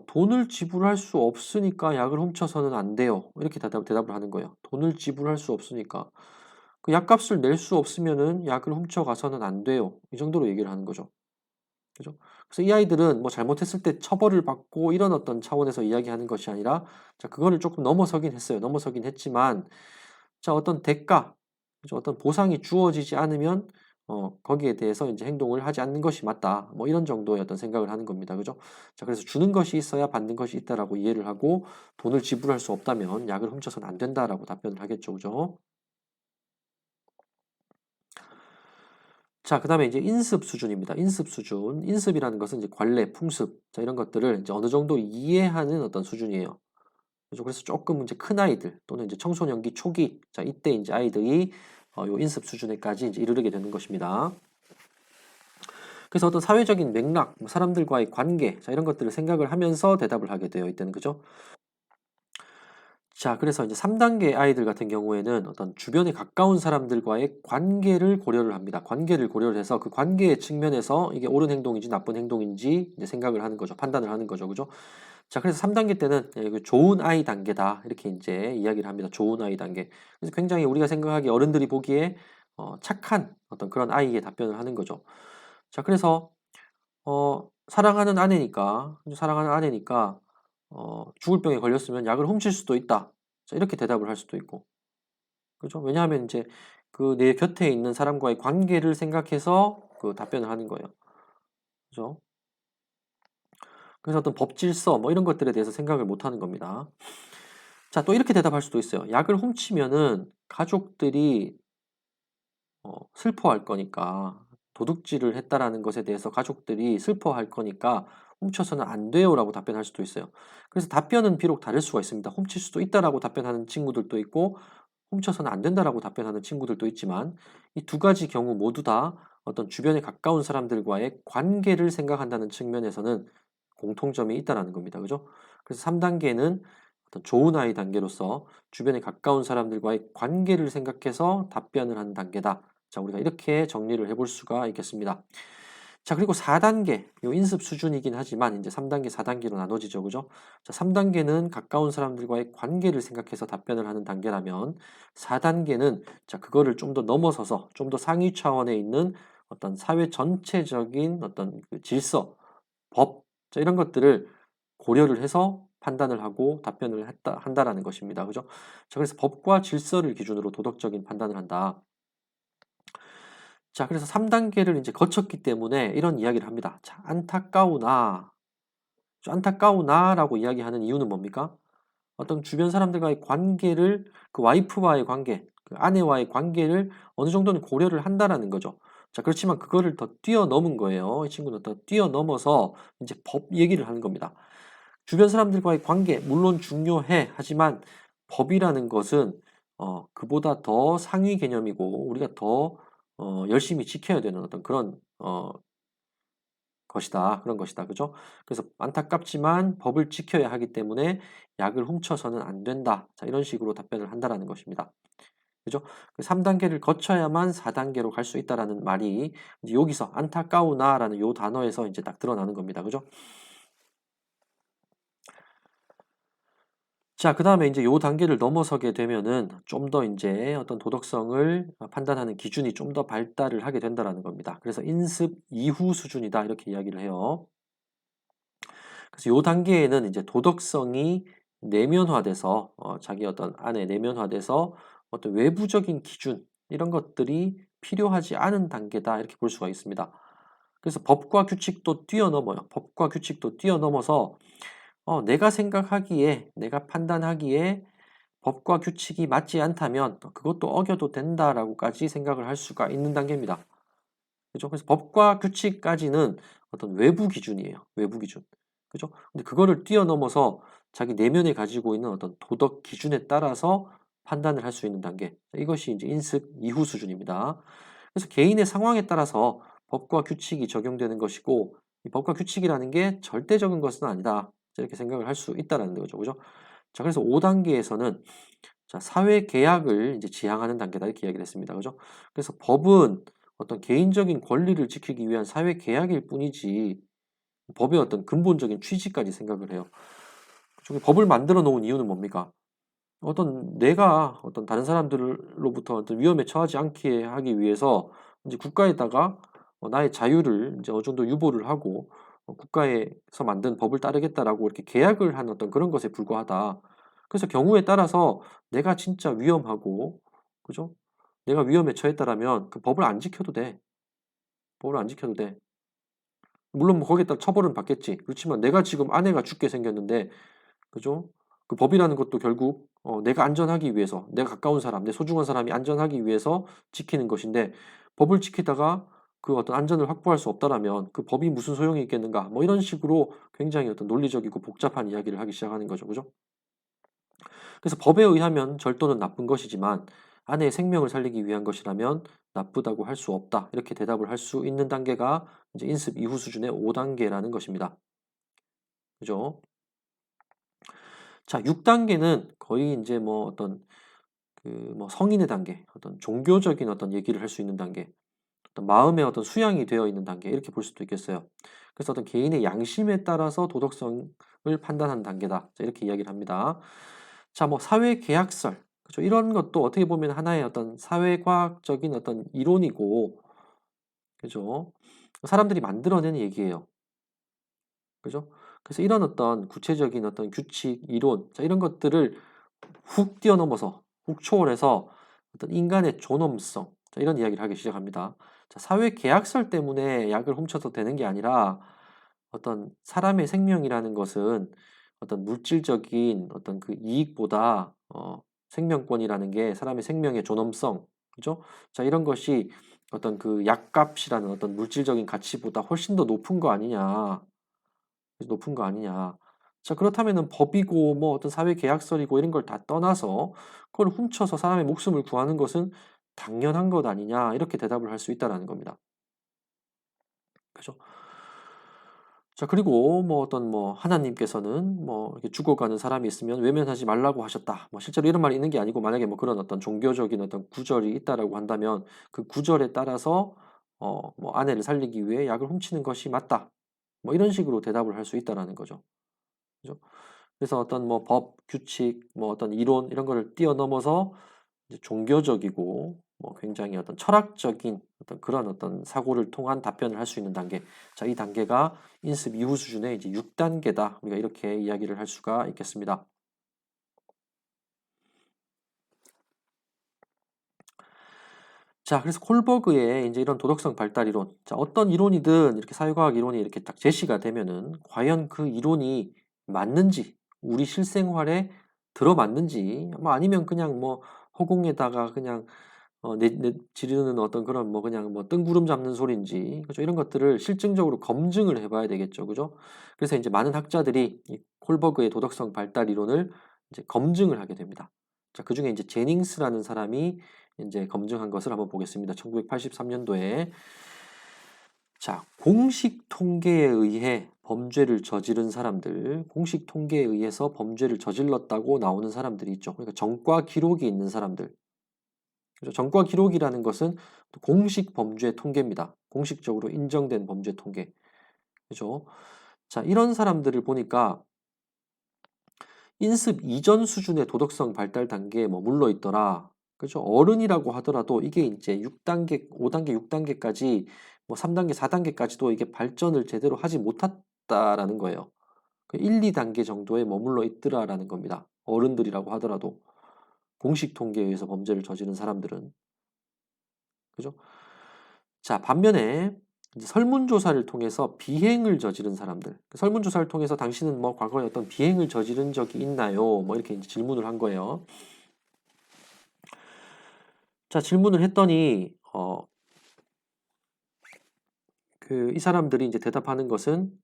돈을 지불할 수 없으니까 약을 훔쳐서는 안 돼요. 이렇게 대답을 하는 거예요. 돈을 지불할 수 없으니까. 그 약값을 낼 수 없으면은 약을 훔쳐가서는 안 돼요. 이 정도로 얘기를 하는 거죠. 그죠? 그래서 이 아이들은 뭐 잘못했을 때 처벌을 받고 이런 어떤 차원에서 이야기하는 것이 아니라 자, 그거를 조금 넘어서긴 했어요. 넘어서긴 했지만 자, 어떤 대가, 그죠? 어떤 보상이 주어지지 않으면 거기에 대해서 이제 행동을 하지 않는 것이 맞다. 뭐 이런 정도의 어떤 생각을 하는 겁니다. 그죠? 자, 그래서 주는 것이 있어야 받는 것이 있다라고 이해를 하고 돈을 지불할 수 없다면 약을 훔쳐서는 안 된다라고 답변을 하겠죠. 그죠? 자, 그다음에 이제 인습 수준입니다. 인습 수준. 인습이라는 것은 이제 관례, 풍습, 자, 이런 것들을 이제 어느 정도 이해하는 어떤 수준이에요. 그죠? 그래서 조금 이제 큰 아이들 또는 이제 청소년기 초기, 자, 이때 이제 아이들이 요 인습 수준에까지 이제 이르게 되는 것입니다. 그래서 어떤 사회적인 맥락, 뭐 사람들과의 관계, 자, 이런 것들을 생각을 하면서 대답을 하게 돼요. 이때는 그죠? 자, 그래서 이제 3단계 아이들 같은 경우에는 어떤 주변에 가까운 사람들과의 관계를 고려를 합니다. 관계를 고려를 해서 그 관계의 측면에서 이게 옳은 행동인지 나쁜 행동인지 이제 생각을 하는 거죠. 판단을 하는 거죠. 그죠? 자, 그래서 3단계 때는 그 좋은 아이 단계다. 이렇게 이제 이야기를 합니다. 좋은 아이 단계. 그래서 굉장히 우리가 생각하기에 어른들이 보기에 착한 어떤 그런 아이의 답변을 하는 거죠. 자, 그래서 사랑하는 아내니까 죽을 병에 걸렸으면 약을 훔칠 수도 있다. 자, 이렇게 대답을 할 수도 있고. 그죠? 왜냐하면 이제 그 내 곁에 있는 사람과의 관계를 생각해서 그 답변을 하는 거예요. 그죠? 그래서 어떤 법 질서 뭐 이런 것들에 대해서 생각을 못 하는 겁니다. 자, 또 이렇게 대답할 수도 있어요. 약을 훔치면은 가족들이 슬퍼할 거니까 도둑질을 했다라는 것에 대해서 가족들이 슬퍼할 거니까 훔쳐서는 안 돼요라고 답변할 수도 있어요. 그래서 답변은 비록 다를 수가 있습니다. 훔칠 수도 있다라고 답변하는 친구들도 있고 훔쳐서는 안 된다라고 답변하는 친구들도 있지만 이 두 가지 경우 모두 다 어떤 주변에 가까운 사람들과의 관계를 생각한다는 측면에서는 공통점이 있다라는 겁니다. 그죠? 그래서 3단계는 어떤 좋은 아이 단계로서 주변에 가까운 사람들과의 관계를 생각해서 답변을 하는 단계다. 자, 우리가 이렇게 정리를 해볼 수가 있겠습니다. 자, 그리고 4단계, 요 인습 수준이긴 하지만 이제 3단계, 4단계로 나눠지죠. 그죠? 자, 3단계는 가까운 사람들과의 관계를 생각해서 답변을 하는 단계라면 4단계는 자, 그거를 좀 더 넘어서서 좀 더 상위 차원에 있는 어떤 사회 전체적인 어떤 그 질서, 법, 자, 이런 것들을 고려를 해서 판단을 하고 답변을 한다라는 것입니다. 그죠? 자, 그래서 법과 질서를 기준으로 도덕적인 판단을 한다. 자, 그래서 3단계를 이제 거쳤기 때문에 이런 이야기를 합니다. 자, 안타까우나라고 이야기하는 이유는 뭡니까? 어떤 주변 사람들과의 관계를, 그 와이프와의 관계, 그 아내와의 관계를 어느 정도는 고려를 한다라는 거죠. 자, 그렇지만 그거를 더 뛰어넘은 거예요. 이 친구는 더 뛰어넘어서 이제 법 얘기를 하는 겁니다. 주변 사람들과의 관계, 물론 중요해. 하지만 법이라는 것은, 그보다 더 상위 개념이고, 우리가 더, 열심히 지켜야 되는 어떤 그런, 것이다. 그런 것이다. 그죠? 그래서 안타깝지만 법을 지켜야 하기 때문에 약을 훔쳐서는 안 된다. 자, 이런 식으로 답변을 한다라는 것입니다. 그죠? 그 3단계를 거쳐야만 4단계로 갈 수 있다라는 말이 이제 여기서 안타까우나라는 요 단어에서 이제 딱 드러나는 겁니다. 그죠? 자, 그 다음에 이제 요 단계를 넘어서게 되면은 좀 더 이제 어떤 도덕성을 판단하는 기준이 좀 더 발달을 하게 된다라는 겁니다. 그래서 인습 이후 수준이다. 이렇게 이야기를 해요. 그래서 요 단계에는 이제 도덕성이 내면화돼서 자기 어떤 안에 내면화돼서 어떤 외부적인 기준 이런 것들이 필요하지 않은 단계다 이렇게 볼 수가 있습니다. 그래서 법과 규칙도 뛰어넘어요. 법과 규칙도 뛰어넘어서 내가 생각하기에 내가 판단하기에 법과 규칙이 맞지 않다면 그것도 어겨도 된다라고까지 생각을 할 수가 있는 단계입니다. 그죠? 그래서 법과 규칙까지는 어떤 외부 기준이에요. 외부 기준. 그죠? 근데 그거를 뛰어넘어서 자기 내면에 가지고 있는 어떤 도덕 기준에 따라서 판단을 할 수 있는 단계. 이것이 이제 인습 이후 수준입니다. 그래서 개인의 상황에 따라서 법과 규칙이 적용되는 것이고, 이 법과 규칙이라는 게 절대적인 것은 아니다. 이렇게 생각을 할 수 있다는 거죠. 그죠? 자, 그래서 5단계에서는 자, 사회 계약을 이제 지향하는 단계다 이렇게 이야기를 했습니다. 그죠? 그래서 법은 어떤 개인적인 권리를 지키기 위한 사회 계약일 뿐이지 법의 어떤 근본적인 취지까지 생각을 해요. 저기 법을 만들어 놓은 이유는 뭡니까? 어떤 내가 어떤 다른 사람들로부터 어떤 위험에 처하지 않게 하기 위해서 이제 국가에다가 나의 자유를 이제 어느 정도 유보를 하고 국가에서 만든 법을 따르겠다라고 이렇게 계약을 한 어떤 그런 것에 불과하다. 그래서 경우에 따라서 내가 진짜 위험하고, 그죠? 내가 위험에 처했다라면 그 법을 안 지켜도 돼. 법을 안 지켜도 돼. 물론 뭐 거기에다 처벌은 받겠지. 그렇지만 내가 지금 아내가 죽게 생겼는데, 그죠? 그 법이라는 것도 결국 내가 안전하기 위해서, 내가 가까운 사람, 내 소중한 사람이 안전하기 위해서 지키는 것인데, 법을 지키다가 그 어떤 안전을 확보할 수 없다라면 그 법이 무슨 소용이 있겠는가? 뭐 이런 식으로 굉장히 어떤 논리적이고 복잡한 이야기를 하기 시작하는 거죠. 그죠? 그래서 법에 의하면 절도는 나쁜 것이지만 아내의 생명을 살리기 위한 것이라면 나쁘다고 할 수 없다. 이렇게 대답을 할 수 있는 단계가 이제 인습 이후 수준의 5단계라는 것입니다. 그죠? 자, 6단계는 거의 이제 뭐 어떤 그 뭐 성인의 단계, 어떤 종교적인 어떤 얘기를 할 수 있는 단계, 어떤 마음의 어떤 수양이 되어 있는 단계 이렇게 볼 수도 있겠어요. 그래서 어떤 개인의 양심에 따라서 도덕성을 판단하는 단계다. 자, 이렇게 이야기를 합니다. 자, 뭐 사회 계약설, 그죠? 이런 것도 어떻게 보면 하나의 어떤 사회과학적인 어떤 이론이고, 그죠? 사람들이 만들어낸 얘기예요. 그죠? 그래서 이런 어떤 구체적인 어떤 규칙, 이론, 자, 이런 것들을 훅 뛰어넘어서, 훅 초월해서 어떤 인간의 존엄성, 자, 이런 이야기를 하기 시작합니다. 자, 사회 계약설 때문에 약을 훔쳐도 되는 게 아니라 어떤 사람의 생명이라는 것은 어떤 물질적인 어떤 그 이익보다 생명권이라는 게 사람의 생명의 존엄성, 그죠? 자, 이런 것이 어떤 그 약값이라는 어떤 물질적인 가치보다 훨씬 더 높은 거 아니냐. 높은 거 아니냐. 자, 그렇다면은 법이고 뭐 어떤 사회 계약설이고 이런 걸 다 떠나서 그걸 훔쳐서 사람의 목숨을 구하는 것은 당연한 것 아니냐. 이렇게 대답을 할 수 있다라는 겁니다. 그죠? 자, 그리고 뭐 어떤 뭐 하나님께서는 뭐 이렇게 죽어가는 사람이 있으면 외면하지 말라고 하셨다. 뭐 실제로 이런 말이 있는 게 아니고 만약에 뭐 그런 어떤 종교적인 어떤 구절이 있다라고 한다면 그 구절에 따라서 뭐 아내를 살리기 위해 약을 훔치는 것이 맞다. 뭐 이런 식으로 대답을 할 수 있다라는 거죠. 그죠? 그래서 어떤 뭐 법, 규칙, 뭐 어떤 이론 이런 거를 뛰어넘어서 이제 종교적이고 뭐 굉장히 어떤 철학적인 어떤 그런 어떤 사고를 통한 답변을 할 수 있는 단계. 자, 이 단계가 인습 이후 수준의 이제 6단계다. 우리가 이렇게 이야기를 할 수가 있겠습니다. 자, 그래서 콜버그의 이제 이런 도덕성 발달 이론. 자, 어떤 이론이든 이렇게 사회과학 이론이 이렇게 딱 제시가 되면은 과연 그 이론이 맞는지, 우리 실생활에 들어맞는지, 뭐 아니면 그냥 뭐 허공에다가 그냥 지르는 어떤 그런 뭐 그냥 뭐 뜬구름 잡는 소리인지, 그죠? 이런 것들을 실증적으로 검증을 해봐야 되겠죠, 그죠? 그래서 이제 많은 학자들이 이 콜버그의 도덕성 발달 이론을 이제 검증을 하게 됩니다. 자, 그 중에 이제 제닝스라는 사람이 이제 검증한 것을 한번 보겠습니다. 1983년도에 자, 공식 통계에 의해 범죄를 저지른 사람들, 공식 통계에 의해서 범죄를 저질렀다고 나오는 사람들이 있죠. 그러니까 전과 기록이 있는 사람들. 그죠? 전과 기록이라는 것은 공식 범죄 통계입니다. 공식적으로 인정된 범죄 통계. 그죠? 자, 이런 사람들을 보니까 인습 이전 수준의 도덕성 발달 단계에 머물러 있더라. 그죠? 어른이라고 하더라도 이게 이제 6단계, 5단계, 6단계까지 뭐 3단계, 4단계까지도 이게 발전을 제대로 하지 못했다라는 거예요. 1, 2단계 정도에 머물러 있더라라는 겁니다. 어른들이라고 하더라도 공식 통계에 의해서 범죄를 저지른 사람들은. 그죠? 자, 반면에 이제 설문조사를 통해서 비행을 저지른 사람들. 설문조사를 통해서 당신은 뭐 과거에 어떤 비행을 저지른 적이 있나요? 뭐 이렇게 이제 질문을 한 거예요. 자, 질문을 했더니, 이 사람들이 이제 대답하는 것은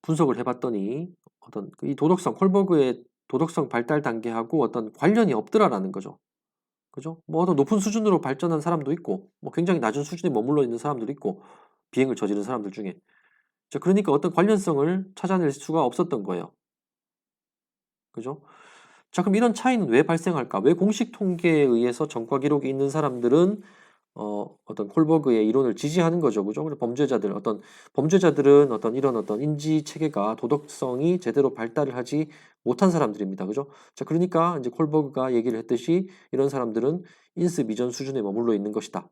분석을 해봤더니 어떤 이 도덕성, 콜버그의 도덕성 발달 단계하고 어떤 관련이 없더라라는 거죠. 그죠? 뭐 어떤 높은 수준으로 발전한 사람도 있고, 뭐 굉장히 낮은 수준에 머물러 있는 사람들도 있고, 비행을 저지른 사람들 중에. 자, 그러니까 어떤 관련성을 찾아낼 수가 없었던 거예요. 그죠? 자, 그럼 이런 차이는 왜 발생할까? 왜 공식 통계에 의해서 전과 기록이 있는 사람들은 어떤 콜버그의 이론을 지지하는 거죠. 그죠? 그리고 범죄자들은 어떤 이런 어떤 인지 체계가 도덕성이 제대로 발달을 하지 못한 사람들입니다. 그죠? 자, 그러니까 이제 콜버그가 얘기를 했듯이 이런 사람들은 인습 이전 수준에 머물러 있는 것이다.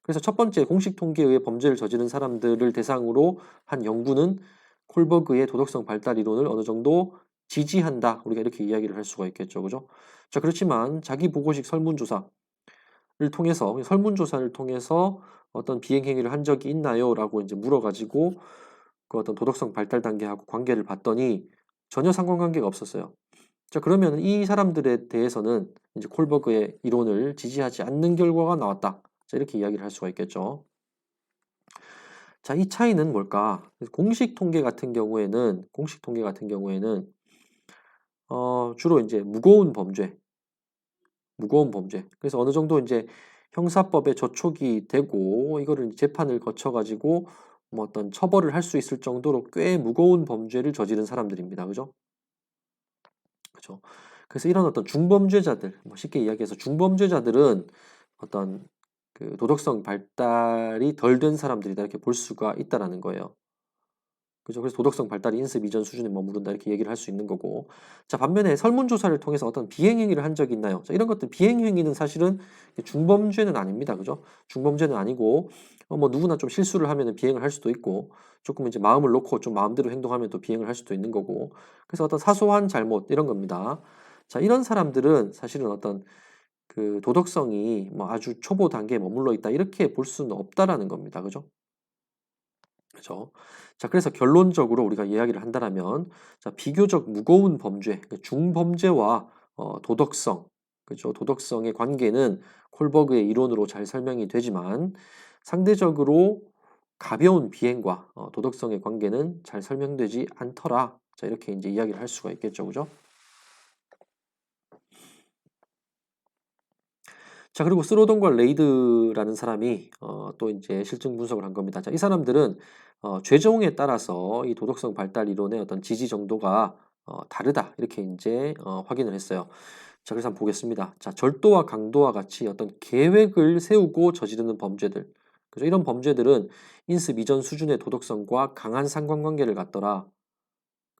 그래서 첫 번째 공식 통계에 의해 범죄를 저지른 사람들을 대상으로 한 연구는 콜버그의 도덕성 발달 이론을 어느 정도 지지한다. 우리가 이렇게 이야기를 할 수가 있겠죠. 그죠? 자, 그렇지만 자기 보고식 설문조사를 통해서 어떤 비행 행위를 한 적이 있나요? 라고 이제 물어가지고 그 어떤 도덕성 발달 단계하고 관계를 봤더니 전혀 상관관계가 없었어요. 자, 그러면 이 사람들에 대해서는 이제 콜버그의 이론을 지지하지 않는 결과가 나왔다. 자, 이렇게 이야기를 할 수가 있겠죠. 자, 이 차이는 뭘까? 공식 통계 같은 경우에는 주로 이제 무거운 범죄. 그래서 어느 정도 이제 형사법에 저촉이 되고 이거를 재판을 거쳐가지고 뭐 어떤 처벌을 할 수 있을 정도로 꽤 무거운 범죄를 저지른 사람들입니다. 그죠? 그죠? 그래서 이런 어떤 중범죄자들, 뭐 쉽게 이야기해서 중범죄자들은 어떤 그 도덕성 발달이 덜 된 사람들이다 이렇게 볼 수가 있다라는 거예요. 그죠? 그래서 도덕성 발달이 인습 이전 수준에 머무른다 이렇게 얘기를 할 수 있는 거고. 자, 반면에 설문조사를 통해서 어떤 비행행위를 한 적이 있나요? 자, 이런 것들 비행행위는 사실은 중범죄는 아닙니다. 그죠? 중범죄는 아니고 뭐 누구나 좀 실수를 하면 비행을 할 수도 있고 조금 이제 마음을 놓고 좀 마음대로 행동하면 또 비행을 할 수도 있는 거고. 그래서 어떤 사소한 잘못 이런 겁니다. 자, 이런 사람들은 사실은 어떤 그 도덕성이 뭐 아주 초보 단계에 머물러 있다 이렇게 볼 수는 없다라는 겁니다. 그죠? 그죠? 자, 그래서 결론적으로 우리가 이야기를 한다라면, 자, 비교적 무거운 범죄, 그 중범죄와 도덕성, 그죠? 도덕성의 관계는 콜버그의 이론으로 잘 설명이 되지만, 상대적으로 가벼운 비행과 도덕성의 관계는 잘 설명되지 않더라. 자, 이렇게 이제 이야기를 할 수가 있겠죠, 그죠? 자, 그리고 스로돈과 레이드라는 사람이 또 이제 실증 분석을 한 겁니다. 자, 이 사람들은 죄종에 따라서 이 도덕성 발달 이론의 어떤 지지 정도가 다르다. 이렇게 이제 확인을 했어요. 자, 그래서 한번 보겠습니다. 자, 절도와 강도와 같이 어떤 계획을 세우고 저지르는 범죄들. 그죠? 이런 범죄들은 인습 이전 수준의 도덕성과 강한 상관관계를 갖더라.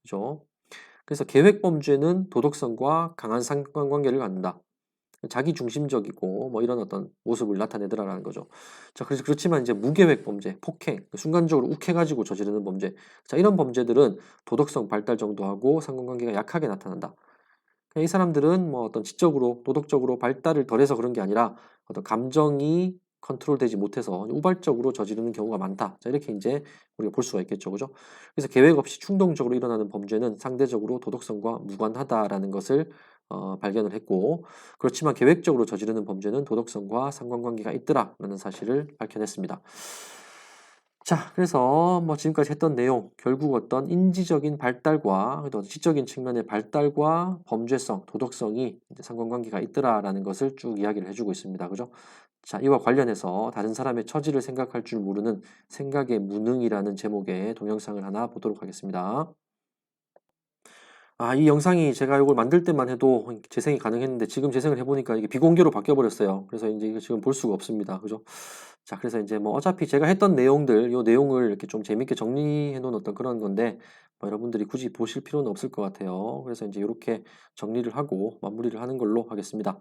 그죠? 그래서 계획 범죄는 도덕성과 강한 상관관계를 갖는다. 자기 중심적이고 뭐 이런 어떤 모습을 나타내더라라는 거죠. 자, 그래서 그렇지만 이제 무계획 범죄, 폭행, 순간적으로 욱해가지고 저지르는 범죄, 자, 이런 범죄들은 도덕성 발달 정도하고 상관관계가 약하게 나타난다. 그냥 이 사람들은 뭐 어떤 지적으로, 도덕적으로 발달을 덜해서 그런 게 아니라 어떤 감정이 컨트롤되지 못해서 우발적으로 저지르는 경우가 많다. 자, 이렇게 이제 우리가 볼 수가 있겠죠. 그죠? 그래서 계획 없이 충동적으로 일어나는 범죄는 상대적으로 도덕성과 무관하다라는 것을 발견을 했고, 그렇지만 계획적으로 저지르는 범죄는 도덕성과 상관관계가 있더라라는 사실을 밝혀냈습니다. 자, 그래서 뭐 지금까지 했던 내용, 결국 어떤 인지적인 발달과 또 지적인 측면의 발달과 범죄성, 도덕성이 이제 상관관계가 있더라라는 것을 쭉 이야기를 해주고 있습니다. 그죠? 자, 이와 관련해서 다른 사람의 처지를 생각할 줄 모르는 생각의 무능이라는 제목의 동영상을 하나 보도록 하겠습니다. 이 영상이 제가 이걸 만들 때만 해도 재생이 가능했는데 지금 재생을 해보니까 이게 비공개로 바뀌어버렸어요. 그래서 이제 이거 지금 볼 수가 없습니다. 그죠? 자, 그래서 이제 뭐 어차피 제가 했던 내용들, 요 내용을 이렇게 좀 재밌게 정리해 놓은 어떤 그런 건데, 뭐 여러분들이 굳이 보실 필요는 없을 것 같아요. 그래서 이제 이렇게 정리를 하고 마무리를 하는 걸로 하겠습니다.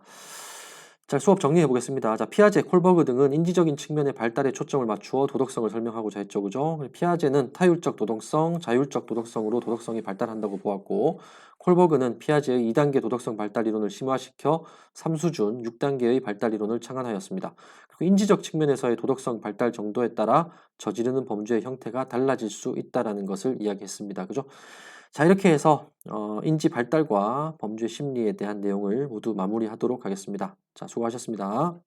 자, 수업 정리해 보겠습니다. 자, 피아제, 콜버그 등은 인지적인 측면의 발달에 초점을 맞추어 도덕성을 설명하고자 했죠. 그죠? 피아제는 타율적 도덕성, 자율적 도덕성으로 도덕성이 발달한다고 보았고, 콜버그는 피아제의 2단계 도덕성 발달 이론을 심화시켜 3수준 6단계의 발달 이론을 창안하였습니다. 그리고 인지적 측면에서의 도덕성 발달 정도에 따라 저지르는 범죄의 형태가 달라질 수 있다는 것을 이야기했습니다. 그죠? 자, 이렇게 해서 인지 발달과 범죄 심리에 대한 내용을 모두 마무리하도록 하겠습니다. 자, 수고하셨습니다.